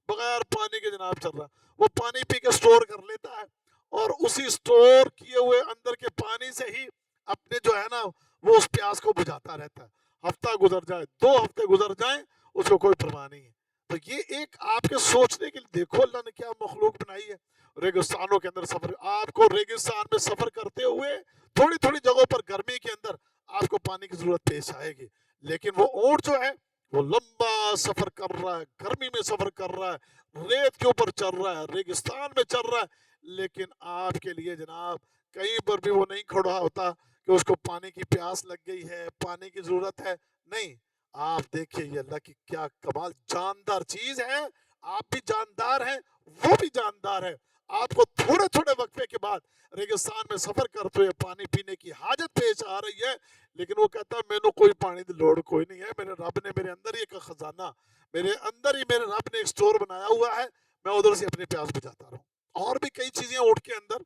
بغیر پانی کے جناب چل رہا، وہ پانی پی کے سٹور کر لیتا ہے، اور اسی سٹور کیے ہوئے اندر کے پانی سے ہی اپنے جو ہے نا وہ اس پیاس کو بجھاتا رہتا ہے. ہفتہ گزر جائے، 2 ہفتے گزر جائیں، اس کو کوئی پرواہ نہیں ہے. تو یہ ایک آپ کے سوچنے کے لیے دیکھو اللہ نے کیا مخلوق بنائی ہے. ریگستانوں کے اندر سفر، آپ کو ریگستان میں سفر کرتے ہوئے تھوڑی تھوڑی جگہوں پر گرمی کے اندر آپ کو پانی کی ضرورت پیش آئے گی. لیکن وہ اونٹ جو ہے وہ لمبا سفر کر رہا ہے، گرمی میں سفر کر رہا ہے، ریت کے اوپر چل رہا ہے، ریگستان میں چل رہا ہے، لیکن آپ کے لیے جناب کہیں پر بھی وہ نہیں کھڑا ہوتا کہ اس کو پانی کی پیاس لگ گئی ہے، پانی کی ضرورت ہے. نہیں، آپ دیکھیے یہ اللہ کی کیا کمال، جاندار چیز ہے. آپ بھی جاندار ہیں، وہ بھی جاندار ہے. آپ کو تھوڑے تھوڑے وقفے کے بعد ریگستان میں سفر کرتے ہوئے پانی پینے کی حاجت پیش آ رہی ہے، لیکن وہ کہتا ہے میں نے کوئی پانی دی لوڑ کوئی نہیں ہے، میرے رب نے میرے اندر ہی ایک خزانہ، میرے اندر ہی میرے رب نے ایک سٹور بنایا ہوا ہے، میں ادھر سے اپنی پیاس بجاتا رہوں۔ اور بھی کئی چیزیں اونٹ کے اندر،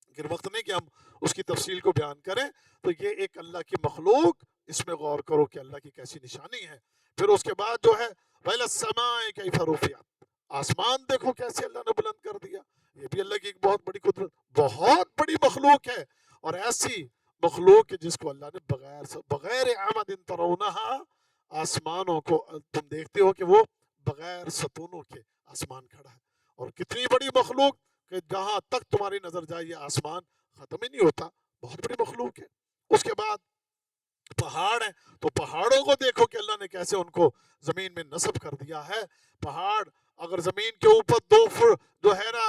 لیکن وقت نہیں کہ ہم اس کی تفصیل کو بیان کریں۔ تو یہ ایک اللہ کی مخلوق، اس میں غور کرو کہ اللہ کی کیسی نشانی ہے۔ پھر اس کے بعد جو ہے وَإِلَى السَّمَاءِ كَيْفَ رُفِعَتْ، آسمان دیکھو کیسے اللہ نے بلند کر دیا، یہ بھی اللہ کی ایک بہت بڑی قدرت، بہت بڑی مخلوق ہے، اور ایسی مخلوق ہے جس کو اللہ نے بغیر عمد ترونہا، آسمانوں کو تم دیکھتے ہو کہ وہ بغیر ستونوں کے آسمان کھڑا ہے، اور کتنی بڑی مخلوق کہ جہاں تک تمہاری نظر جائے یہ آسمان ختم ہی نہیں ہوتا، بہت بڑی مخلوق ہے۔ اس کے بعد پہاڑ ہیں، تو پہاڑوں کو دیکھو کہ اللہ نے کیسے ان کو زمین میں نصب کر دیا ہے۔ پہاڑ اگر زمین کے اوپر 2 فٹ جو ہے نا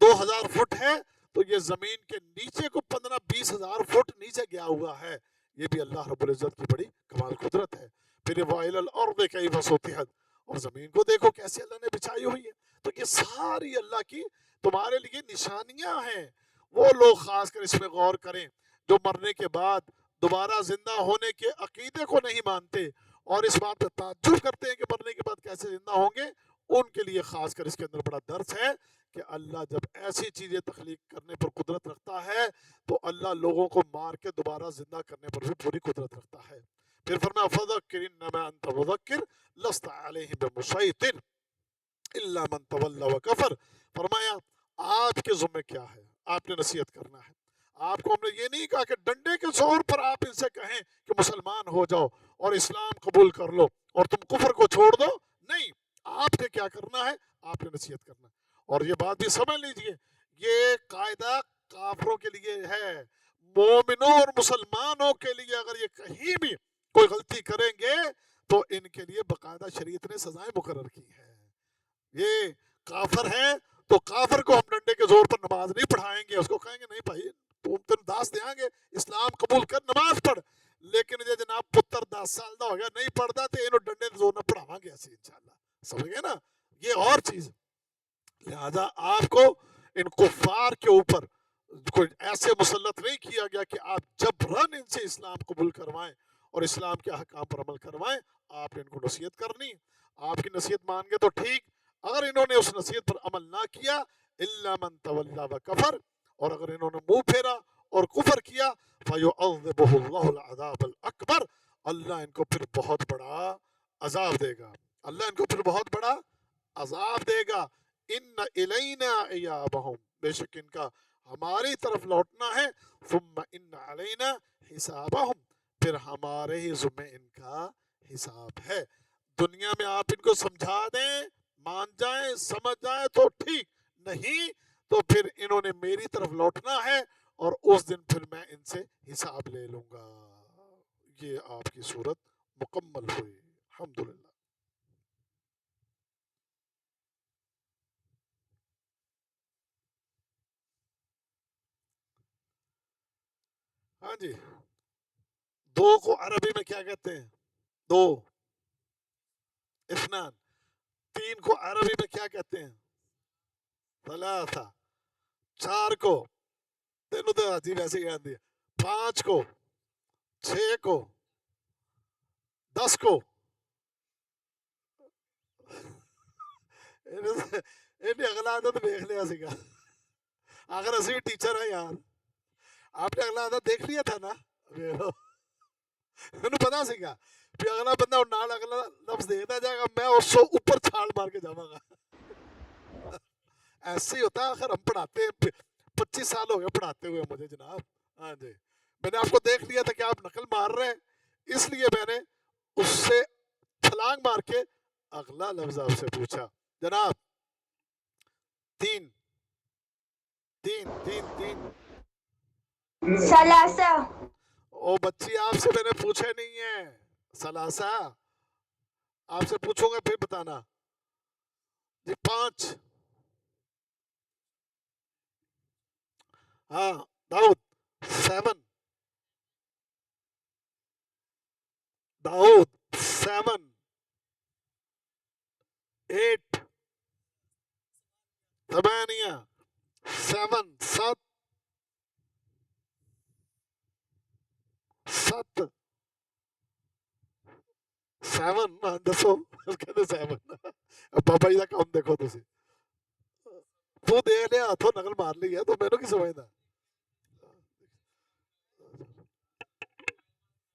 2000 فٹ ہے، تو یہ زمین کے نیچے کو 15-20 ہزار فٹ نیچے گیا ہوا ہے، یہ بھی اللہ رب العزت کی بڑی کمال قدرت ہے۔ پھر وَإِلَى الْأَرْضِ كَيْفَ سُطِحَتْ، اور زمین کو دیکھو کیسے اللہ نے بچھائی ہوئی ہے۔ تو یہ ساری اللہ کی تمہارے لیے نشانیاں ہیں۔ وہ لوگ خاص کر اس میں غور کریں جو مرنے کے بعد دوبارہ زندہ ہونے کے عقیدے کو نہیں مانتے اور اس بات پہ تعجب کرتے ہیں کہ مرنے کے بعد کیسے زندہ ہوں گے، ان کے لیے خاص کر اس کے اندر بڑا درس ہے کہ اللہ جب ایسی چیزیں تخلیق کرنے پر قدرت رکھتا ہے تو اللہ لوگوں کو مار کے دوبارہ زندہ کرنے پر بھی پوری قدرت رکھتا ہے۔ پھر فرمایا فَذَكِّرْ إِنَّمَا أَنْتَ مُذَكِّرٌ لَسْتَ عَلَيْهِم بِمُسَيْطِرٍ إِلَّا مَنْ تَوَلَّىٰ وَكَفَرَ، فرمایا آپ کے ذمہ کیا ہے، آپ نے نصیحت کرنا ہے۔ آپ کو ہم نے یہ نہیں کہا کہ ڈنڈے کے زور پر آپ ان سے کہیں کہ مسلمان ہو جاؤ اور اسلام قبول کر لو اور تم کفر کو چھوڑ دو، نہیں، آپ نے کیا کرنا ہے، آپ نے نصیحت کرنا ہے۔ اور یہ بات بھی سمجھ لیجئے، یہ قاعدہ کافروں کے لیے ہے، مومنوں اور مسلمانوں کے لیے اگر یہ کہیں بھی کوئی غلطی کریں گے تو ان کے لیے باقاعدہ شریعت نے سزائیں مقرر کی ہیں۔ یہ کافر ہے تو کافر کو ہم ڈنڈے کے زور پر نماز نہیں پڑھائیں گے، اس کو کہیں گے نہیں بھائی تم تین داس دیں گے اسلام قبول کر نماز پڑھ، لیکن یہ جناب پتر 10 سال دا ہو گیا نہیں پڑھتا تو انہوں ڈنڈے کے زور نہ پڑھاواں گے ایسے انشاءاللہ، سمجھ گئے نا، یہ اور چیز۔ لہذا آپ کو ان کفار کے اوپر کوئی ایسے مسلط نہیں کیا گیا کہ آپ جبراً ان سے اسلام قبول کروائیں اور اسلام کے احکام پر عمل کروائیں، آپ نے ان کو نصیحت کرنی، آپ کی نصیحت مان گے تو ٹھیک، اگر انہوں نے اس نصیحت پر عمل نہ کیا الا من تولی وکفر، اور اگر انہوں نے منہ پھیرا اور کفر کیا فیعذبہ اللہ العذاب الاکبر، اللہ ان کو پھر بہت بڑا عذاب دے گا، اللہ ان کو پھر بہت بڑا عذاب دے گا۔ ان الینا ایابہم، بے شک ان کا ہماری طرف لوٹنا ہے، ثم ان علینا حسابہم، پھر ہمارے ہی ذمہ ان کا حساب ہے۔ دنیا میں آپ ان کو سمجھا دیں، مان جائیں، سمجھ جائیں تو ٹھیک، نہیں تو پھر انہوں نے میری طرف لوٹنا ہے اور اس دن پھر میں ان سے حساب لے لوں گا۔ یہ آپ کی صورت مکمل ہوئی، الحمدللہ۔ ہاں جی، دو کو عربی میں کیا کہتے ہیں؟ دو، اثنان۔ تین کو عربی میں کیا کہتے ہیں؟ ثلاثہ۔ چار کو، تینوں تو عجیب ایسے ہی آندی ہے، 5 کو، 6 کو، 10 کو، انہیں اگلا عادت دیکھ لیا سی گا، اگر اسی ٹیچر ہے یار، آپ نے اگلا عادت دیکھ لیا تھا نا، انہوں پتا سی گا پھر اگلا بندہ نال اگلا لفظ دیکھتا جائے گا، میں اس کو اوپر چھال مار کے جاواں گا۔ ایسے ہی ہوتا ہے، آخر ہم پڑھاتے ہیں، 25 سال ہو گئے پڑھاتے ہوئے مجھے جناب، ہاں جی، میں نے آپ کو دیکھ لیا تھا کہ آپ نقل مار رہے ہیں، اس لیے میں نے اس سے چھلانگ مار کے اگلا لفظ آپ سے پوچھا۔ جناب تین تین تین تین ثلاثہ، او بچی آپ سے میں نے پوچھے نہیں ہے، ثلاثہ آپ سے پوچھوں گا پھر بتانا جی۔ 5، ہاں داؤد 7، داؤد 7، 8، 8، 7 7 7 7 ਦੱਸੋ ਕਹਿੰਦੇ 7 ਬਾਬਾ ਜੀ ਦਾ ਕੰਮ ਦੇਖੋ ਤੁਸੀਂ ਤੂੰ ਦੇਖ ਲਿਆ ਹੱਥੋਂ ਨਕਲ ਮਾਰ ਲਈ ਹੈ ਤੂੰ ਮੈਨੂੰ ਕੀ ਸਮਝਦਾ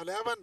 11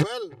12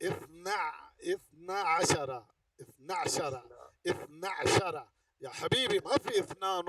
اثنا عشرة اثنا عشرة اثنا عشرة يا حبيبي ما في اثنان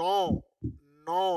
9 9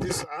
9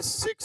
6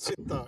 6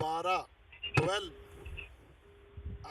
12 12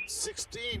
16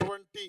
20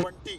20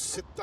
6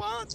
5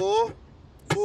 2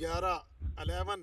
11 11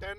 10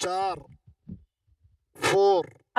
4 4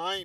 9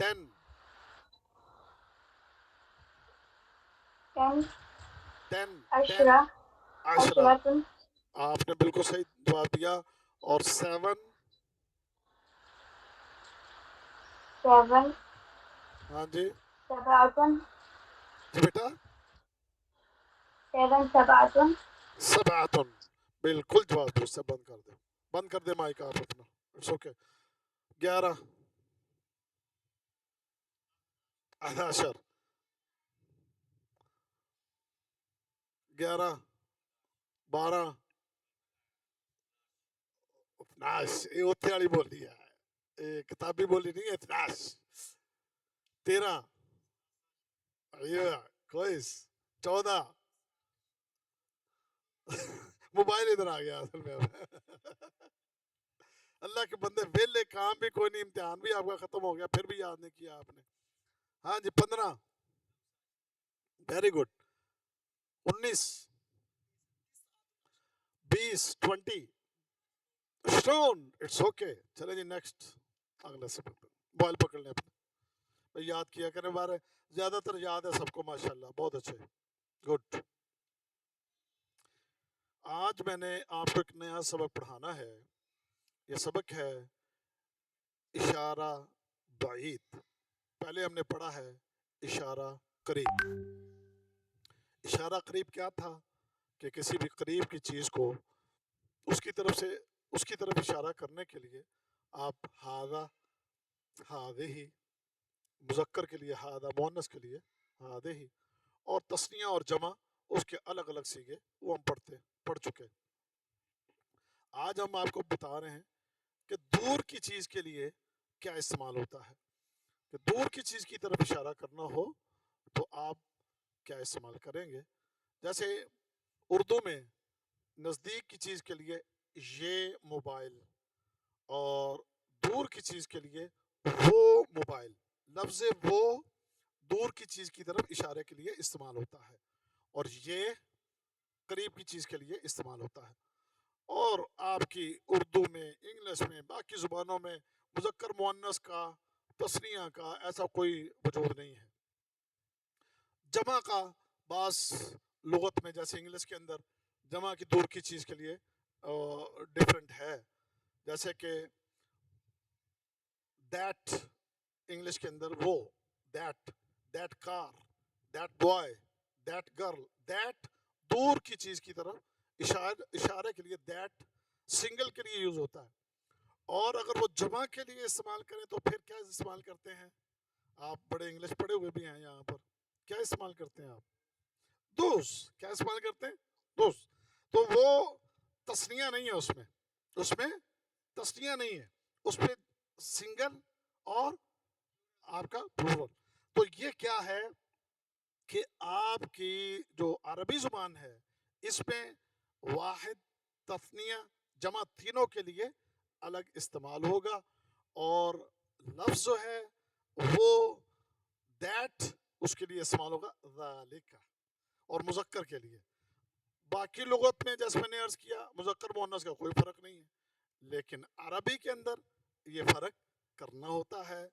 10 10 10 عشرة 10 عشرة آپ نے بالکل صحیح جواب دیا. اور 7 7 ہاں جی سبعة جی بیٹا 7 سبعة 7 بالکل جواب درست سے. بند کر دے, بند کر دے مائک آپ اپنا. It's okay. 11 11 11 12 12 یہ اتنے والی بولی ہے, یہ کتابی بولی نہیں ہے. 13 کوئس 14 موبائل ادھر آ گیا اصل میں. اللہ کے بندے ویلے, کام بھی کوئی نہیں, امتحان بھی آپ کا ختم ہو گیا, پھر بھی یاد نہیں کیا آپ نے. ہاں جی 15 very good. 19 20 20 stone. It's okay. چلے جی نیکسٹ اگلا سبق. موبائل پکڑ لیں اپنے, یاد کیا کریں. بارے زیادہ تر یاد ہے سب کو ماشاءاللہ, بہت اچھے. گڈ. آج میں نے آپ کو ایک نیا سبق پڑھانا ہے. یہ سبق ہے اشارہ بعید. پہلے ہم نے پڑھا ہے اشارہ قریب. اشارہ قریب کیا تھا کہ کسی بھی قریب کی چیز کو اس کی طرف اشارہ کرنے کے لیے آپ ہاذا, ہاذہ مذکر کے لیے, ہاذا مؤنث کے لیے ہاذہ, اور تثنیہ اور جمع اس کے الگ الگ سیغے وہ ہم پڑھ چکے. آج ہم آپ کو بتا رہے ہیں کہ دور کی چیز کے لیے کیا استعمال ہوتا ہے. کہ دور کی چیز کی طرف اشارہ کرنا ہو تو آپ کیا استعمال کریں گے. جیسے اردو میں نزدیک کی چیز کے لیے یہ موبائل, اور دور کی چیز کے لیے وہ موبائل. لفظ وہ دور کی چیز کی طرف اشارے کے لیے استعمال ہوتا ہے, اور یہ قریب کی چیز کے لیے استعمال ہوتا ہے. اور آپ کی اردو میں, انگلش میں, باقی زبانوں میں مذکر مؤنث کا, تثنیہ کا ایسا کوئی وجود نہیں ہے. جمع کا بعض لغت میں, جیسے انگلش کے اندر جمع کی دور کی چیز کے لیے ڈیفرنٹ ہے. جیسے کہ دیٹ انگلش کے اندر وہ, that car, that boy, that girl. That دور کی چیز کی طرف اشارے کے لیے دیٹ سنگل کے لیے یوز ہوتا ہے. اور اگر وہ جمع کے لیے استعمال کریں تو پھر کیا استعمال کرتے ہیں. آپ بڑے انگلش پڑھے ہوئے بھی ہیں یہاں پر, کیا استعمال کرتے ہیں آپ. دوز. کیا استعمال کرتے ہیں, دوز. تو وہ تثنیہ نہیں ہے, اس میں تثنیہ نہیں ہے, اس پہ سنگل اور آپ کا پلورل. تو یہ کیا ہے کہ آپ کی جو عربی زبان ہے اس میں واحد, تثنیہ, جمع تینوں کے لیے الگ استعمال ہوگا. اور لفظ جو ہے وہ دیٹ اس کے لیے استعمال ہوگا ذالک, اور مذکر کے لیے. باقی لغت میں جیسے میں نے عرض کیا مذکر مؤنث کا کوئی فرق نہیں ہے, لیکن عربی کے اندر یہ فرق کرنا ہوتا ہے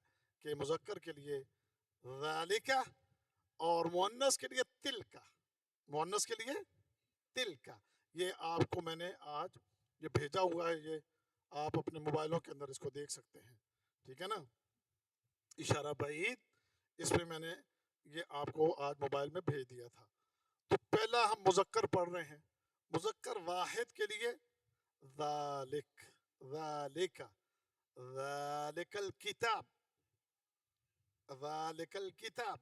کہ مذکر کے لیے ذالک اور مؤنث کے لیے تلک. مؤنث کے لیے تلک. یہ آپ کو میں نے آج یہ بھیجا ہوا ہے, یہ آپ اپنے موبائلوں کے اندر اس کو دیکھ سکتے ہیں. ٹھیک ہے نا. اشارہ بعید, اس میں میں نے یہ آپ کو آج موبائل میں بھیج دیا تھا. تو پہلا ہم مذکر پڑھ رہے ہیں. مذکر واحد کے لیے ذالک, ذالک, ذالک الکتاب, ذالک الکتاب,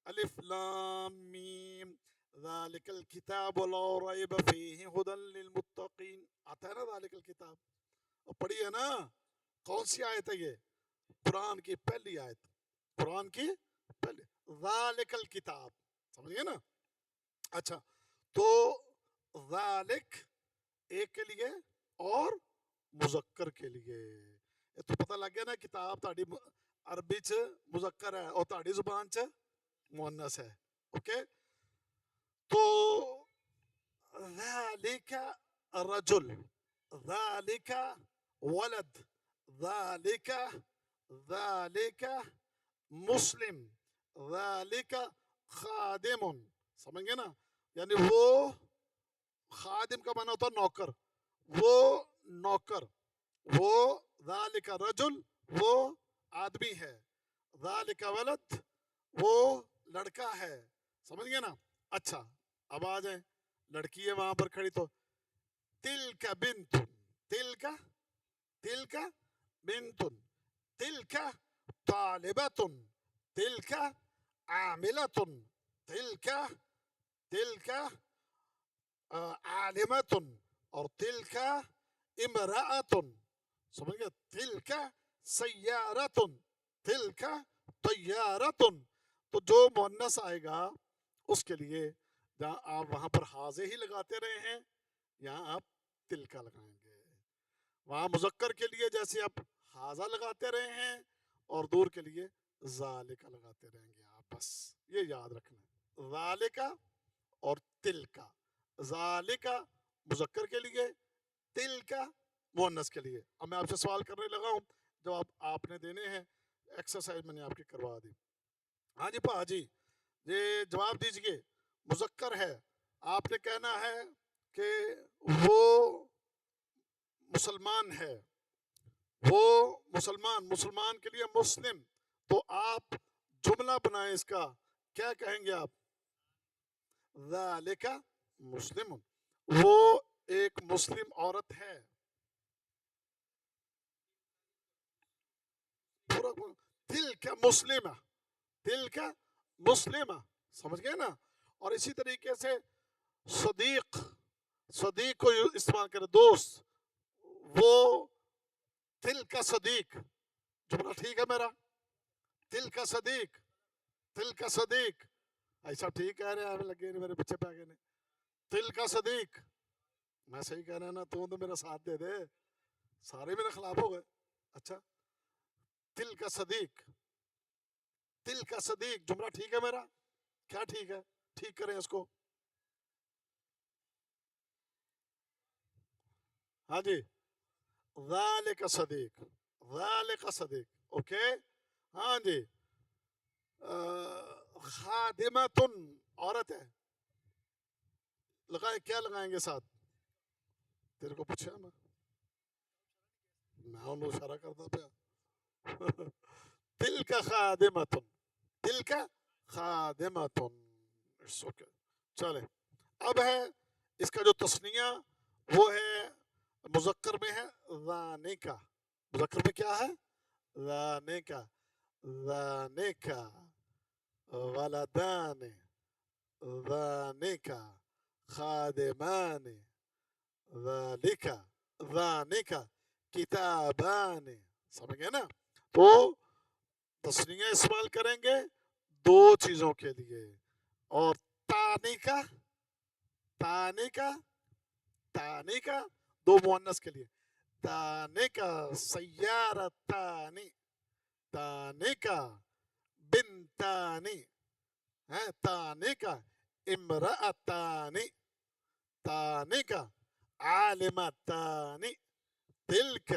الف لام میم, ذالک الکتاب لا ریب فیہ ھدی للمتقین. آتا ہے نا ذالک الکتاب, اور پڑھی ہے نا. کون سی آیت ہے یہ, قرآن کی پہلی آیت, قرآن کی پہلی. ذالک الکتاب, سمجھ گئے نا. اچھا, تو ذالک ایک کے لیے اور مذکر کے لیے. یہ تو پتہ لگ گیا نا, کتاب تہاڈی عربی چ مذکر ہے اور تہاڈی زبان چ مؤنث ہے. اوکے, تو ذالک رجل, ذالک ولد, ذالک مسلم, ذالک خادم, سمجھ گئے نا؟ یعنی وہ خادم کا معنی ہوتا ہے نوکر، وہ نوکر، وہ ذالک رجل وہ آدمی ہے، ذالک ولد وہ لڑکا ہے، سمجھ گئے نا؟ اچھا اب آ جائیں، لڑکی ہے وہاں پر کھڑی تو تلک بنت، تلک تلک بنت، تلک طالبۃ، تلک عاملۃ، تلک تلک عالمۃ، اور تلک امرأۃ، سمجھ گئے؟ تلک سیارۃ، تلک طیارۃ. تو جو مؤنث آئے گا اس کے لیے جہاں آپ وہاں پر حاضے ہی لگاتے رہے ہیں یہاں آپ تلکا لگائیں گے. وہاں مذکر کے لیے جیسے آپ حاضہ لگاتے رہے ہیں اور دور کے لیے ذالکا لگاتے رہیں گے آپ. بس یہ یاد رکھنا ہے، ذالکا اور تلکا. ذالکا مذکر کے لیے، تلکا مؤنث کے لیے. اب میں آپ سے سوال کرنے لگا ہوں، جواب آپ نے دینے ہیں، ایکسرسائز میں نے آپ کی کروا دی. ہاں جی پا جی یہ جواب دیجئے. مذکر ہے، آپ نے کہنا ہے کہ وہ مسلمان ہے، وہ مسلمان، مسلمان کے لیے مسلم. تو آپ جملہ بنائیں اس کا، کیا کہیں گے آپ؟ ذالک مسلم، وہ ایک مسلم عورت ہے. پورا تلک مسلمہ، تلک مسلمہ، سمجھ گئے نا؟ اور اسی طریقے سے صدیق، صدیق کو استعمال کرے، دوست، وہ تلک صدیق. جملہ ٹھیک ہے میرا؟ تلک صدیق، تلک صدیق. ایسا ٹھیک کہہ رہے ہیں، لگے میرے پیچھے پہ آگے. تلک صدیق، میں صحیح کہہ رہا نا؟ تو میرا ساتھ دے دے، سارے میرے خلاف ہو گئے. اچھا تلک صدیق، تلک صدیق، جملہ ٹھیک ہے میرا؟ کیا ٹھیک ہے؟ ٹھیک کریں اس کو. ہاں جی ذالک صدیق، ذالک صدیق. اوکے ہاں جی. خادمتن عورت ہے، لگائیں، کیا لگائیں گے ساتھ؟ تیرے کو پوچھا میں انہوں اشارہ کرتا پیا. تلک خادمتن، تلک خادمتن. چلے اب ہے اس کا جو تثنیہ وہ ہے مذکر میں ہے ذانکا. مذکر میں کیا ہے؟ ذانکا، ذانکا ولدان، ذانکا خادمان، ذالکا، ذانکا کتابان. سمجھ گئے نا؟ تو تثنیہ استعمال کریں گے دو چیزوں کے لیے. اور تانیکا، تانیکا، تانیکا دو مؤنث کے لیے. تانیکا سیارتانی، تانیکا بنتانی، تانیکا امرأتانی، تانیکا عالمتانی، تلک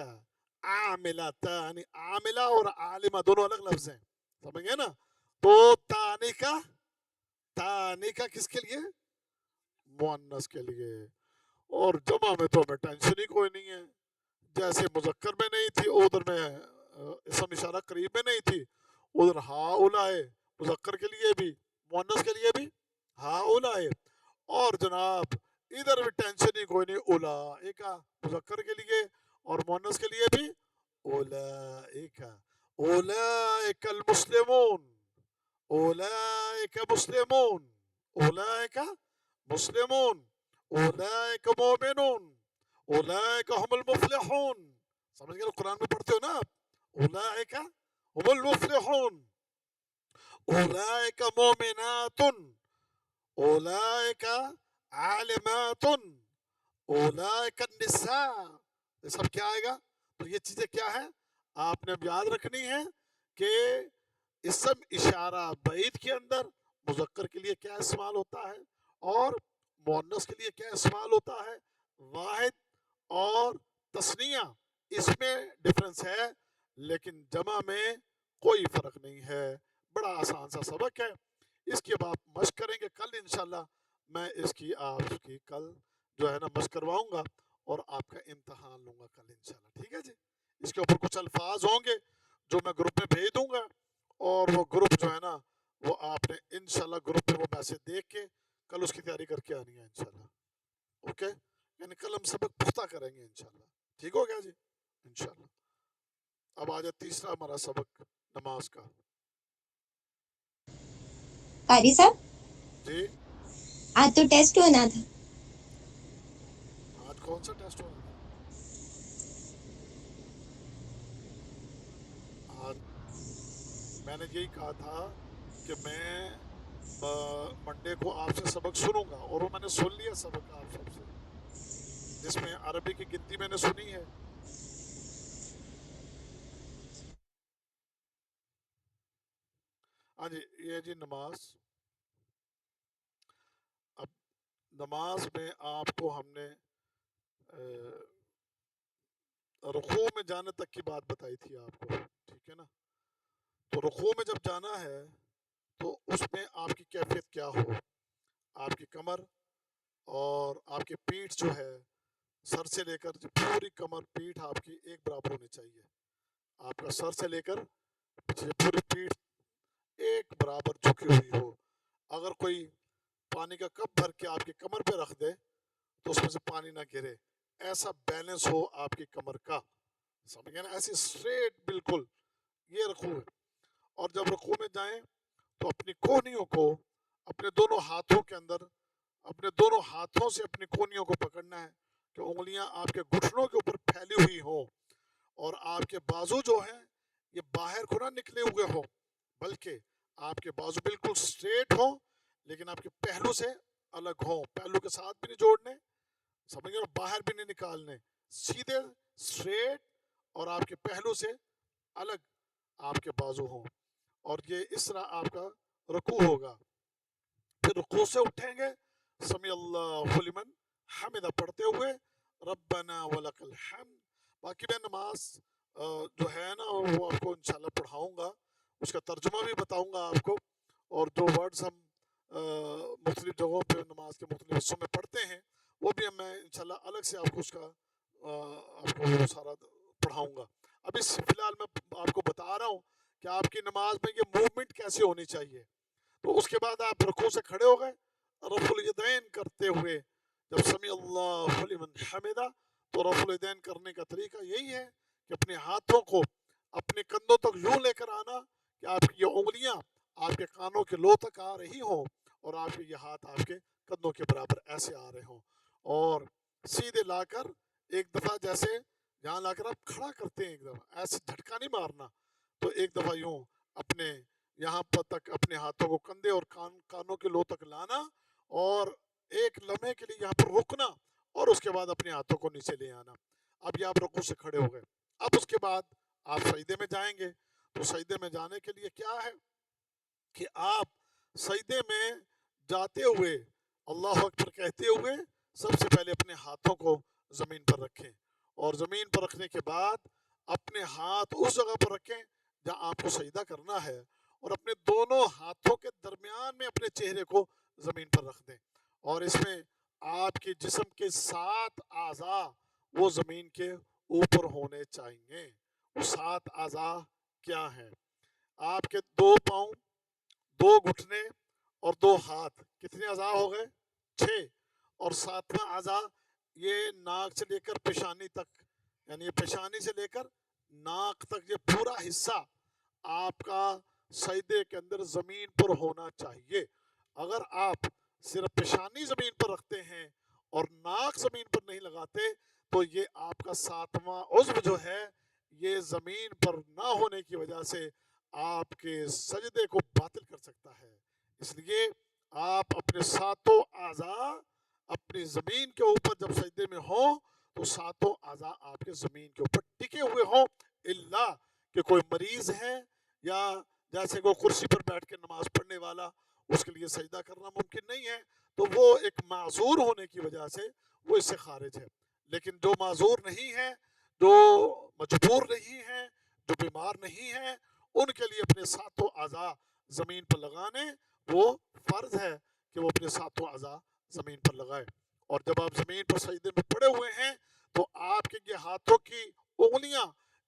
عاملتانی. عاملہ اور عالمہ دونوں الگ لفظ ہیں، سمجھ گئے نا؟ تو تانیکا، تانیکا کس کے لیے؟ مؤنث کے لیے. اور جمع میں تو ہمیں ٹینشن ہی کوئی نہیں ہے، جیسے مذکر میں نہیں تھی ادھر میں اسم اشارہ قریب میں نہیں تھی، ادھر ہا اولائے مذکر کے لیے بھی مؤنث کے لیے بھی ہا اولائے. اور جناب ادھر بھی ٹینشن ہی کوئی نہیں، اولائکا مذکر کے لیے اور مؤنث کے لیے بھی اولائکا. اولائک المسلمون، اولائک مسلمون، اولائک مسلمون، اولائک مومنون، اولائک هم المفلحون. سمجھ گئے؟ قرآن میں پڑھتے ہو نا آپ، اولائک هم المفلحون، اولائک مومنات، اولائک عالمات، اولائک النساء. یہ سب کیا آئے گا؟ تو یہ چیزیں کیا ہیں آپ نے یاد رکھنی ہے کہ اسم اشارہ بعید کے اندر مذکر کے لیے کیا استعمال ہوتا ہے اور مؤنث کے لیے کیا استعمال ہوتا ہے. واحد اور تثنیہ اس میں ڈفرنس ہے، لیکن جمع میں کوئی فرق نہیں ہے. بڑا آسان سا سبق ہے. اس کی اب آپ مشق کریں گے. کل انشاءاللہ میں اس کی آپ کی کل جو ہے نا مشق کرواؤں گا اور آپ کا امتحان لوں گا کل انشاءاللہ. ٹھیک ہے جی. اس کے اوپر کچھ الفاظ ہوں گے جو میں گروپ میں بھیج دوں گا اور وہ گروپ جو ہے نا وہ آپ نے انشاءاللہ گروپ پہ وہ میسج دیکھ کے کل اس کی تیاری کر کے آنی ہے انشاءاللہ. اوکے. یعنی کل ہم سبق پختہ کریں گے انشاءاللہ. ٹھیک ہو گیا جی انشاءاللہ. اب آ جائے تیسرا ہمارا سبق نماز کا. قاری صاحب جی آج تو ٹیسٹ ہونا تھا. آج کون سا ٹیسٹ ہونا تھا؟ آج میں نے یہی کہا تھا کہ میں منڈے کو آپ سے سبق سنوں گا اور وہ میں نے سن لیا سبق آپ سب سے جس میں عربی کی گنتی میں نے سنی ہے. ہاں جی یہ جی نماز. اب نماز میں آپ کو ہم نے رکوع میں جانے تک کی بات بتائی تھی آپ کو. ٹھیک ہے نا. تو رکوع میں جب جانا ہے تو اس میں آپ کی کیفیت کیا ہو. آپ کی کمر اور آپ کی پیٹھ جو ہے سر سے لے کر پوری کمر پیٹھ آپ کی ایک برابر ہونی چاہیے. آپ کا سر سے لے کر پیچھے پوری پیٹھ ایک برابر جھکی ہوئی ہو. اگر کوئی پانی کا کپ بھر کے آپ کی کمر پہ رکھ دے تو اس میں سے پانی نہ گرے. ایسا بیلنس ہو آپ کی کمر کا. سمجھ گئے نا. ایسی اسٹریٹ بالکل. یہ رکوع ہے. اور جب رکوع میں جائیں تو اپنی کونیوں کو اپنے دونوں ہاتھوں کے اندر اپنے دونوں ہاتھوں سے اپنی کونیوں کو پکڑنا ہے کہ انگلیاں آپ کے گھٹنوں کے اوپر پھیلی ہوئی ہوں اور آپ کے بازو جو ہیں یہ باہر کو نہ نکلے ہوئے ہوں بلکہ آپ کے بازو بالکل اسٹریٹ ہوں لیکن آپ کے پہلو سے الگ ہوں. پہلو کے ساتھ بھی نہیں جوڑنے. سمجھ گئے. باہر بھی نہیں نکالنے. سیدھے اسٹریٹ اور آپ کے پہلو سے الگ آپ کے بازو ہوں. اور یہ اس طرح آپ کا رکوع ہوگا. پھر رکوع سے اٹھیں گے سمی اللہ لمن حمدہ پڑھتے ہوئے ربنا ولک الحمد. باقی میں نماز جو ہے نا وہ آپ کو انشاءاللہ پڑھاؤں گا. اس کا ترجمہ بھی بتاؤں گا آپ کو اور جو ورڈز ہم مختلف جگہوں پہ نماز کے مختلف حصوں میں پڑھتے ہیں وہ بھی میں انشاءاللہ الگ سے آپ کو اس کا آپ کو وہ سارا پڑھاؤں گا. ابھی فی الحال میں آپ کو بتا رہا ہوں کہ آپ کی نماز میں یہ موومنٹ کیسے ہونی چاہیے. تو اس کے بعد آپ رکوع سے کھڑے ہو گئے رفع الیدین کرتے ہوئے. جب سمی اللہ لمن حمدہ تو رفع الیدین کرنے کا طریقہ یہی ہے کہ اپنے ہاتھوں کو اپنے کندھوں تک یوں لے کر آنا کہ آپ کی یہ انگلیاں آپ کے کانوں کے لو تک آ رہی ہوں اور آپ کے یہ ہاتھ آپ کے کندھوں کے برابر ایسے آ رہے ہوں. اور سیدھے لا کر ایک دفعہ جیسے یہاں لا کر آپ کھڑا کرتے ہیں ایک دفعہ ایسے جھٹکا نہیں مارنا. تو ایک دفعہ یوں اپنے یہاں پر تک اپنے ہاتھوں کو کندھے اور کانوں کے لو تک لانا اور ایک لمحے کے لیے یہاں پر رکنا اور اس کے بعد اپنے ہاتھوں کو نیچے لے آنا. اب یہ آپ رکوع سے کھڑے ہو گئے. اب اس کے بعد آپ سجدے میں جائیں گے. تو سجدے میں جانے کے لیے کیا ہے کہ آپ سجدے میں جاتے ہوئے اللہ اکبر کہتے ہوئے سب سے پہلے اپنے ہاتھوں کو زمین پر رکھیں اور زمین پر رکھنے کے بعد اپنے ہاتھ اس جگہ پر رکھیں جہاں آپ کو سجدہ کرنا ہے اور اپنے دونوں ہاتھوں کے درمیان میں اپنے چہرے کو زمین پر رکھ دیں. اور اس میں آپ کے جسم کے 7 اعضاء وہ زمین کے اوپر ہونے چاہیے. وہ 7 اعضاء کیا ہیں؟ آپ کے 2 پاؤں 2 گھٹنے اور 2 ہاتھ. کتنے اعضاء ہو گئے؟ 6. اور 7واں اعضاء یہ ناک سے لے کر پیشانی تک یعنی پیشانی سے لے کر ناک تک یہ پورا حصہ آپ کا سجدے کے اندر زمین پر ہونا چاہیے. اگر آپ صرف پیشانی زمین پر رکھتے ہیں اور ناک زمین پر نہیں لگاتے تو یہ آپ کا 7واں عضو جو ہے یہ زمین پر نہ ہونے کی وجہ سے آپ کے سجدے کو باطل کر سکتا ہے. اس لیے آپ اپنے 7 اعضاء اپنی زمین کے اوپر جب سجدے میں ہوں تو 7 اعضاء آپ کے زمین کے اوپر ٹکے ہوئے ہوں الا کہ کوئی مریض ہے یا جیسے کوئی کرسی پر بیٹھ کے نماز پڑھنے والا اس کے لیے سجدہ کرنا ممکن نہیں ہے تو وہ ایک معذور ہونے کی وجہ سے وہ اس سے خارج ہے. لیکن جو معذور نہیں ہے جو مجبور نہیں ہے جو بیمار نہیں ہے ان کے لیے اپنے 7 اعضاء زمین پر لگانے وہ فرض ہے کہ وہ اپنے ساتھوں اعضاء زمین پر لگائے. اور جب آپ زمین پر سجدے میں پڑے ہوئے ہیں تو آپ کے یہ ہاتھوں کی انگلیاں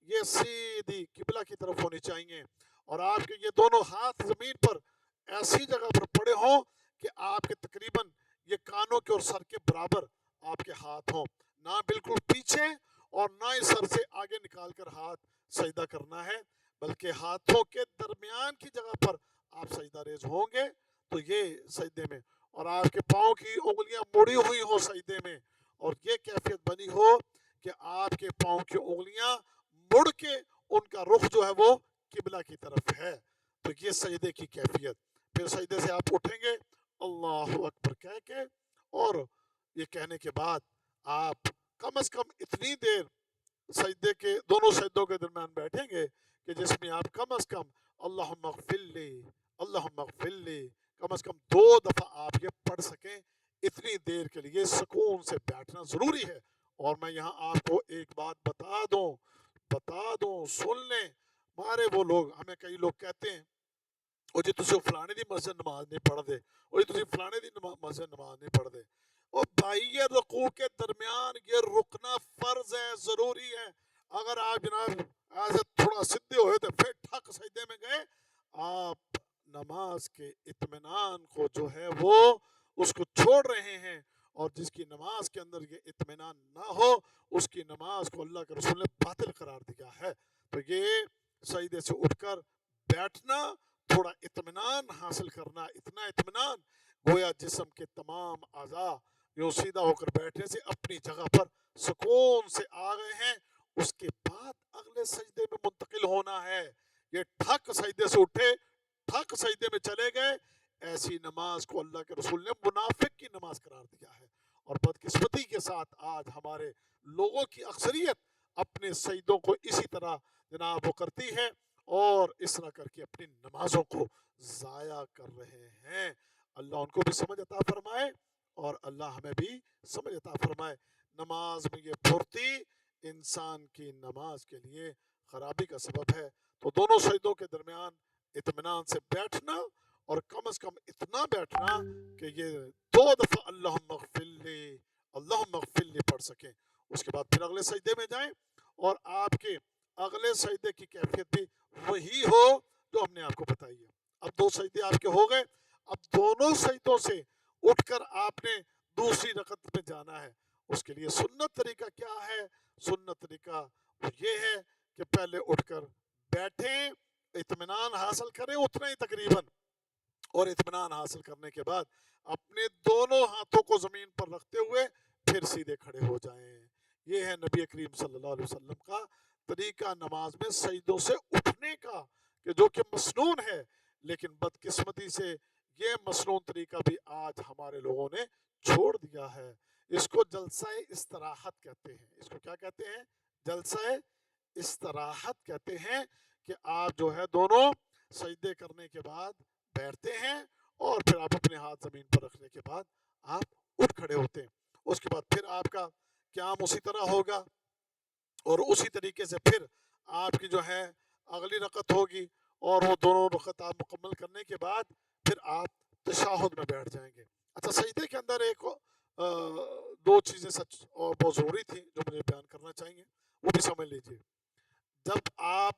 یہ سیدھی قبلہ کی طرف ہونی چاہیے، اور آپ کے یہ دونوں ہاتھ زمین پر ایسی جگہ پر پڑے ہوں کہ آپ کے تقریباً یہ کانوں کے اور سر کے برابر آپ کے ہاتھ ہوں، نہ بالکل پیچھے اور نہ ہی سر سے آگے نکال کر ہاتھ سجدہ کرنا ہے، بلکہ ہاتھوں کے درمیان کی جگہ پر آپ سجدہ ریز ہوں گے. تو یہ سجدے میں، اور آپ کے پاؤں کی انگلیاں مڑی ہوئی ہوں سجدے میں، اور یہ کیفیت بنی ہو کہ آپ کے پاؤں کی انگلیاں مڑ کے ان کا رخ جو ہے وہ قبلہ کی طرف ہے. تو یہ سجدے کی کیفیت. پھر سجدے سے آپ اٹھیں گے اللہ اکبر کہہ کے، اور یہ کہنے کے بعد آپ کم از کم اتنی دیر سجدے کے دونوں سجدوں کے درمیان بیٹھیں گے کہ جس میں آپ کم از کم اللہم اغفر لی، اللہم اغفر لی، کم از کم 2 دفعہ آپ یہ پڑھ سکیں. اتنی دیر کے لیے سکون سے بیٹھنا ضروری ہے. اور میں یہاں آپ کو ایک بات بتا دوں سن لیں. ہمارے وہ لوگ، ہمیں کئی لوگ کہتے ہیں وہ جی تسی فلانے دی مسجد نماز نہیں پڑھ دے، اور جی تسی فلانے دی مسجد نماز نہیں پڑھ دے. اور بھائی یہ رکوع کے درمیان یہ رکنا فرض ہے، ضروری ہے. اگر آپ جناب ایسے تھوڑا سدھے ہوئے تو پھر ٹھک سجدے میں گئے، آپ نماز کے اطمینان کو جو ہے وہ اس کو چھوڑ رہے ہیں. اور جس کی نماز کے اندر یہ اطمینان نہ ہو اس کی نماز کو اللہ کے رسول نے باطل قرار دیا ہے. تو یہ سجدے سے اٹھ کر بیٹھنا، تھوڑا اطمینان حاصل کرنا، اتنا اطمینان گویا جسم کے تمام اعضاء یوں سیدھا ہو کر بیٹھنے سے اپنی جگہ پر سکون سے آ گئے ہیں. اس کے بعد اگلے سجدے میں منتقل ہونا ہے. یہ ٹھک سجدے سے اٹھے، ٹھک سجدے میں چلے گئے، ایسی نماز کو اللہ کے رسول نے منافق کی نماز قرار دیا ہے. اور بدقسمتی کے ساتھ آج ہمارے لوگوں کی اکثریت اپنے سجدوں کو اسی طرح جناب وہ کرتی ہے، اور اس طرح کر کے اپنی نمازوں کو ضائع کر رہے ہیں. اللہ ان کو بھی سمجھ عطا فرمائے اور اللہ ہمیں بھی سمجھ عطا فرمائے. نماز میں یہ پھرتی انسان کی نماز کے لیے خرابی کا سبب ہے. تو دونوں سجدوں کے درمیان اطمینان سے بیٹھنا، اور کم از کم اتنا بیٹھنا کہ یہ 2 دفعہ اللہم اغفر لی، اللہم اغفر لی پڑھ سکیں. اس کے بعد پھر اگلے سجدے میں جائیں، اور آپ کے اگلے سجدے کی کیفیت بھی وہی ہو جو ہم نے آپ کو بتائی ہے. اب 2 سجدے آپ کے ہو گئے، اب دونوں سجدوں سے اٹھ کر آپ نے دوسری رکعت میں جانا ہے. اس کے لیے سنت طریقہ کیا ہے؟ سنت طریقہ وہ یہ ہے کہ پہلے اٹھ کر بیٹھیں، اطمینان حاصل کریں اتنا ہی تقریباً، اور اطمینان حاصل کرنے کے بعد اپنے دونوں ہاتھوں کو زمین پر رکھتے ہوئے پھر سیدھے کھڑے ہو جائیں. یہ ہے نبی کریم صلی اللہ علیہ وسلم کا طریقہ نماز میں سجدوں سے اٹھنے کا، کہ جو کہ مسنون ہے. لیکن بدقسمتی سے یہ مسنون طریقہ بھی آج ہمارے لوگوں نے چھوڑ دیا ہے. اس کو جلسہ استراحت کہتے ہیں. اس کو کیا کہتے ہیں؟ جلسہ استراحت کہتے ہیں. کہ آپ جو ہے دونوں سجدے کرنے کے بعد بیٹھتے ہیں، اور پھر آپ اپنے ہاتھ زمین پر رکھنے کے بعد آپ اٹھ کھڑے ہوتے ہیں. اس کے بعد پھر آپ کا قیام اسی طرح ہوگا، اور اسی طریقے سے پھر آپ کی جو ہے اگلی رکعت ہوگی، اور وہ دونوں رکعت آپ مکمل کرنے کے بعد پھر آپ تشہد میں بیٹھ جائیں گے. اچھا، سجدے کے اندر ایک 2 چیزیں سچ اور بہت ضروری تھیں جو مجھے بیان کرنا چاہیے، وہ بھی سمجھ لیجئے. جب آپ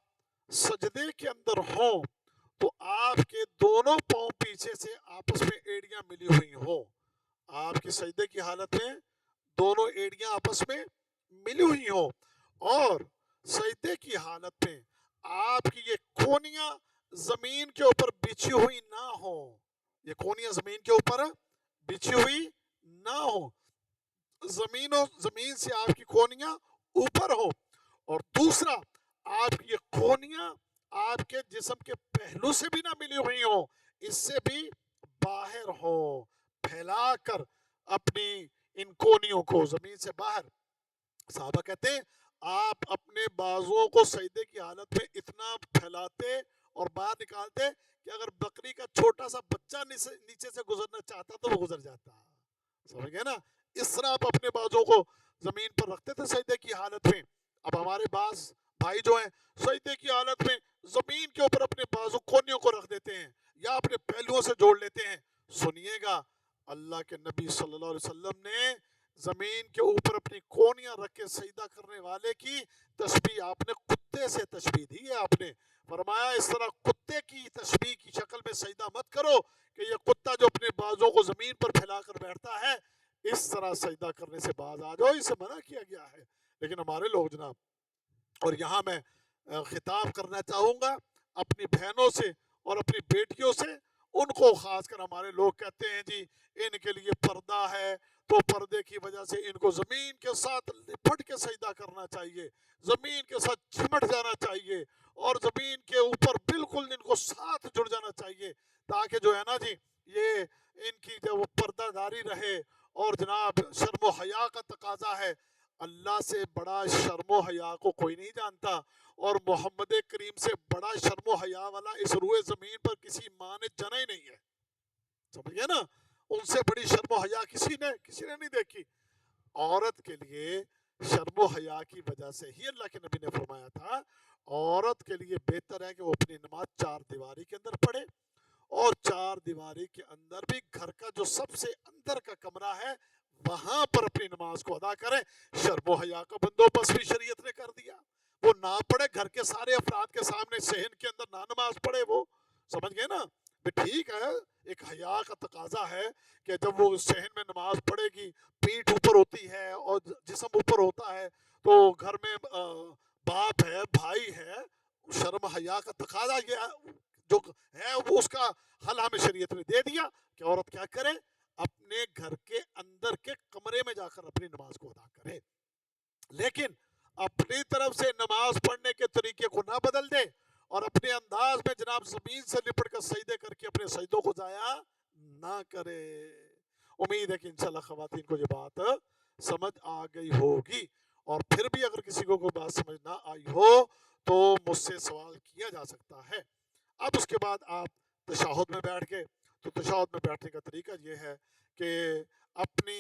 سجدے کے اندر ہوں تو آپ کے دونوں پاؤں پیچھے سے آپس میں ایڑیاں ملی ہوئی ہوں. آپ کی سجدے کی حالت میں دونوں ایڑیاں آپس میں ملی ہوئی ہوں، اور سجدے کی حالت میں آپ کی یہ کونیاں زمین کے اوپر بچھی ہوئی نہ ہوں. یہ کونیاں زمین کے اوپر بچھی ہوئی نہ ہوں، زمین سے آپ کی کونیاں اوپر ہوں. اور دوسرا، آپ کی یہ کونیاں آپ کے جسم کے پہلو سے بھی نہ ملی ہوئی ہوں، اس سے بھی باہر ہوں، پھیلا کر اپنی ان کونیوں کو زمین سے باہر. صحابہ کہتے ہیں آپ اپنے بازوؤں کو سجدے کی حالت میں اتنا پھیلاتے اور باہر نکالتے کہ اگر بکری کا چھوٹا سا بچہ نیچے سے گزرنا چاہتا تو وہ گزر جاتا. سمجھ گئے نا؟ اس طرح آپ اپنے بازوؤں کو زمین پر رکھتے تھے سجدے کی حالت میں. اب ہمارے بعض بھائی جو ہیں سجدے کی حالت میں زمین کے اوپر اپنے بازو کونیوں کو رکھ دیتے ہیں، یا اپنے پہلوؤں سے جوڑ لیتے ہیں. سنیے گا، اللہ کے نبی صلی اللہ علیہ وسلم نے زمین کے اوپر اپنی کونیاں رکھ کے سجدہ کرنے والے کی تشبیہ آپ نے کتے سے تشبیہ دی ہے. آپ نے فرمایا اس طرح کتے کی تشبیہ کی شکل میں سجدہ مت کرو کہ یہ کتا جو اپنے بازوں کو زمین پر پھیلا کر بیٹھتا ہے، اس طرح سجدہ کرنے سے باز آ جاؤ، اسے منع کیا گیا ہے. لیکن ہمارے لوگ جناب، اور یہاں میں خطاب کرنا چاہوں گا اپنی بہنوں سے اور اپنی بیٹیوں سے، ان کو خاص کر ہمارے لوگ کہتے ہیں جی ان کے لیے پردہ ہے تو پردے کی وجہ سے ان کو زمین کے ساتھ لپٹ کے سجدہ کرنا چاہیے، زمین کے ساتھ چمٹ جانا چاہیے، اور زمین کے اوپر بالکل ان کو ساتھ جڑ جانا چاہیے، تاکہ جو ہے نا جی یہ ان کی جو وہ پردہ داری رہے. اور جناب شرم و حیا کا تقاضا ہے، اللہ سے بڑا شرم و حیا کو کوئی نہیں جانتا، اور محمد کریم سے بڑا شرم و حیا والا اس روئے زمین پر کسی ماں نے جنا ہی نہیں ہے. سمجھ گئے نا؟ ان سے بڑی شرم و حیا کسی نے نہیں دیکھی. عورت کے لیے شرم و حیا کی وجہ سے ہی اللہ کے نبی نے فرمایا تھا عورت کے لیے بہتر ہے کہ وہ اپنی نماز چار دیواری کے اندر پڑھے، اور چار دیواری کے اندر بھی گھر کا جو سب سے اندر کا کمرہ ہے وہاں پر اپنی نماز کو ادا کریں. شرم و حیا کا بندوبست بھی شریعت نے کر دیا. وہ نہ پڑھے گھر کے سارے افراد کے سامنے صحن کے اندر نہ نماز پڑھے. وہ سمجھ گئے نا؟ ٹھیک ہے، ایک حیا کا تقاضا ہے کہ جب وہ صحن میں نماز پڑھے گی، پیٹھ اوپر ہوتی ہے اور جسم اوپر ہوتا ہے، تو گھر میں باپ ہے، بھائی ہے، شرم حیا کا تقاضا یہ جو ہے وہ اس کا حل ہمیں شریعت نے دے دیا کہ عورت کیا کرے، اپنے گھر کے اندر کے کمرے میں جا کر اپنی نماز کو ادا کرے، لیکن اپنی طرف سے نماز پڑھنے کے طریقے کو نہ بدل دے، اور اپنے انداز میں جناب زمین سے لپٹ کر سجدے کر کے اپنے سجدوں کو ضائع نہ کرے. امید ہے کہ انشاءاللہ خواتین کو یہ بات سمجھ آ گئی ہوگی، اور پھر بھی اگر کسی کو کوئی بات سمجھ نہ آئی ہو تو مجھ سے سوال کیا جا سکتا ہے. اب اس کے بعد آپ تشہد میں بیٹھ گئے، تو تشہد میں بیٹھنے کا طریقہ یہ ہے کہ اپنی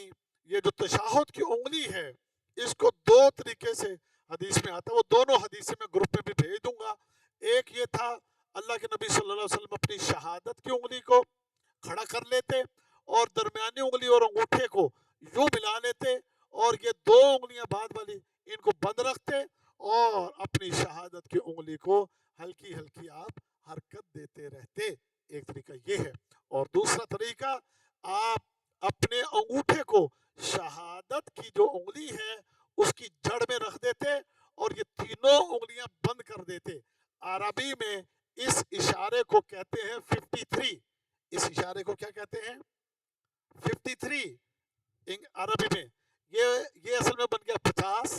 یہ جو تشہد کی انگلی ہے اس کو دو طریقے سے حدیث میں آتا ہے، وہ دونوں حدیثیں میں گروپ میں بھی بھیج دوں گا. ایک یہ تھا اللہ کے نبی صلی اللہ علیہ وسلم اپنی شہادت کی انگلی کو کھڑا کر لیتے اور درمیانی انگلی اور انگوٹھے کو یوں ملا لیتے، اور یہ دو انگلیاں بعد والی ان کو بند رکھتے، اور اپنی شہادت کی انگلی کو ہلکی ہلکی آپ حرکت دیتے رہتے. ایک طریقہ یہ ہے. اور دوسرا طریقہ، آپ اپنے انگوٹھے کو شہادت کی جو انگلی ہے اس کی جڑ میں رکھ دیتے اور یہ تینوں انگلیاں بند کر دیتے. عربی میں اس اشارے کو کہتے ہیں 53. اس اشارے کو کیا کہتے ہیں؟ 53 عربی میں. یہ اصل میں بن گیا 50.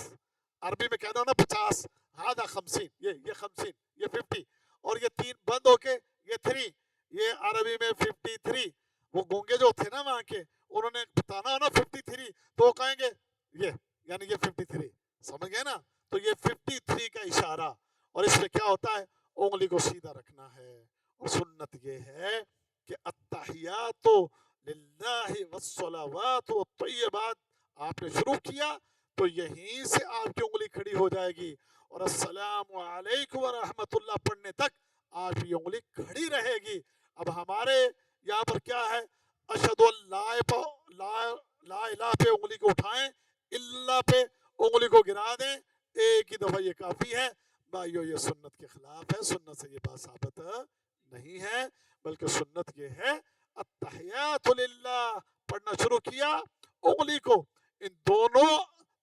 عربی میں کہنا ہونا 50، ہادہ 50، یہ 50، یہ 50، اور یہ تین بند ہو کے یہ 3، یہ عربی میں 53. وہ گونگے جو تھے نا وہاں کے، انہوں نے بتانا ہونا 53، تو وہ کہیں گے یہ یعنی یہ 53. سمجھ گئے نا؟ تو یہ 53 کا اشارہ، اور اس میں کیا ہوتا ہے؟ انگلی کو سیدھا رکھنا ہے. اور سنت یہ ہے کہ التحیات للہ والصلوات والطیبات آپ نے شروع کیا تو یہیں سے آپ کی انگلی کھڑی ہو جائے گی، اور السلام علیکم ورحمۃ اللہ پڑھنے تک آپ کی انگلی کھڑی رہے گی. اب ہمارے یہاں پر کیا ہے؟ اشہد لا الہ پہ انگلی کو اٹھائیں، اللہ پہ انگلی کو گرا دیں، ایک ہی دفعہ یہ کافی ہے. بھائیو یہ سنت کے خلاف ہے، سنت سے یہ بات ثابت نہیں ہے، بلکہ سنت یہ ہے التحیات للہ پڑھنا شروع کیا، انگلی کو ان دونوں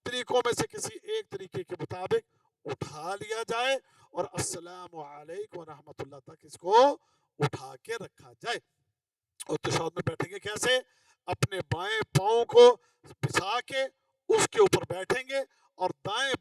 طریقوں میں سے کسی ایک طریقے کے مطابق اٹھا لیا جائے، اور السلام علیکم ورحمۃ اللہ تک اس کو اٹھا کے رکھا جائے. اور تشہد میں بیٹھیں گے کیسے؟ اپنے بائیں پاؤں کو بچھا کے اس کے اوپر بیٹھیں گے، اور دائیں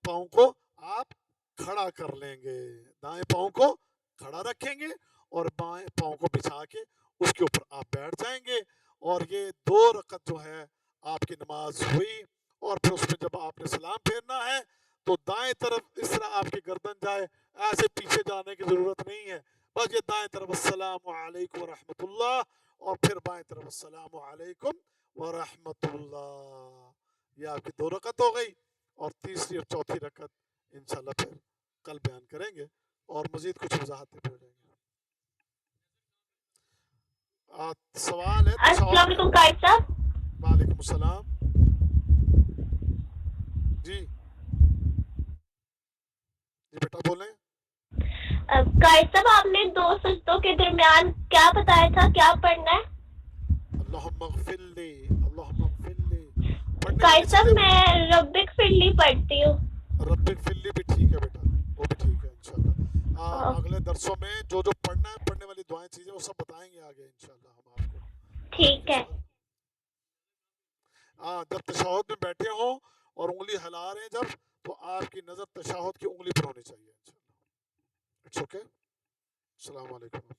پاؤں کو آپ کھڑا کر لیں گے. دائیں پاؤں کو کھڑا رکھیں گے اور بائیں پاؤں کو بچھا کے اس کے اوپر آپ بیٹھ جائیں گے. اور یہ 2 رکعت جو ہے آپ کی نماز ہوئی. اور پھر اس میں جب آپ نے سلام پھیرنا ہے تو دائیں طرف اس طرح آپ کی گردن جائے، ایسے پیچھے جانے کی ضرورت نہیں ہے. بس یہ دائیں طرف السلام علیکم ورحمۃ اللہ، اور پھر بائیں طرف السلام علیکم ورحمۃ اللہ. یہ آپ کی 2 رکعت ہو گئی. اور تیسری اور چوتھی رکعت انشاءاللہ پھر کل بیان کریں گے، اور مزید کچھ وضاحتیں پڑھ جائیں گے. سوال ہے السلام علیکم قائد صاحب. وعلیکم السلام. جی جی بیٹا بولیں. قائد صاحب آپ نے 2 سجدوں کے درمیان کیا بتایا تھا, کیا پڑھنا ہے؟ اللہم اغفر لی، اللہم اغفر لی. پڑھنے والی قائد صاحب چیزیں میں ربک فلی پڑھتی ہوں. رب اغفر لی بھی ٹھیک ہے بیٹا، وہ بھی ٹھیک ہے انشاءاللہ. اگلے درسوں میں جو جو پڑھنا ہے، پڑھنے والی دعائیں چیزیں وہ سب بتائیں گے آگے انشاءاللہ ہم آپ کو. ٹھیک ہے. جب تشہد میں بیٹھے ہوں اور انگلی ہلا رہے ہیں جب، تو آپ کی نظر تشہد کی انگلی پر ہونی چاہیے انشاءاللہ. It's okay. السلام علیکم.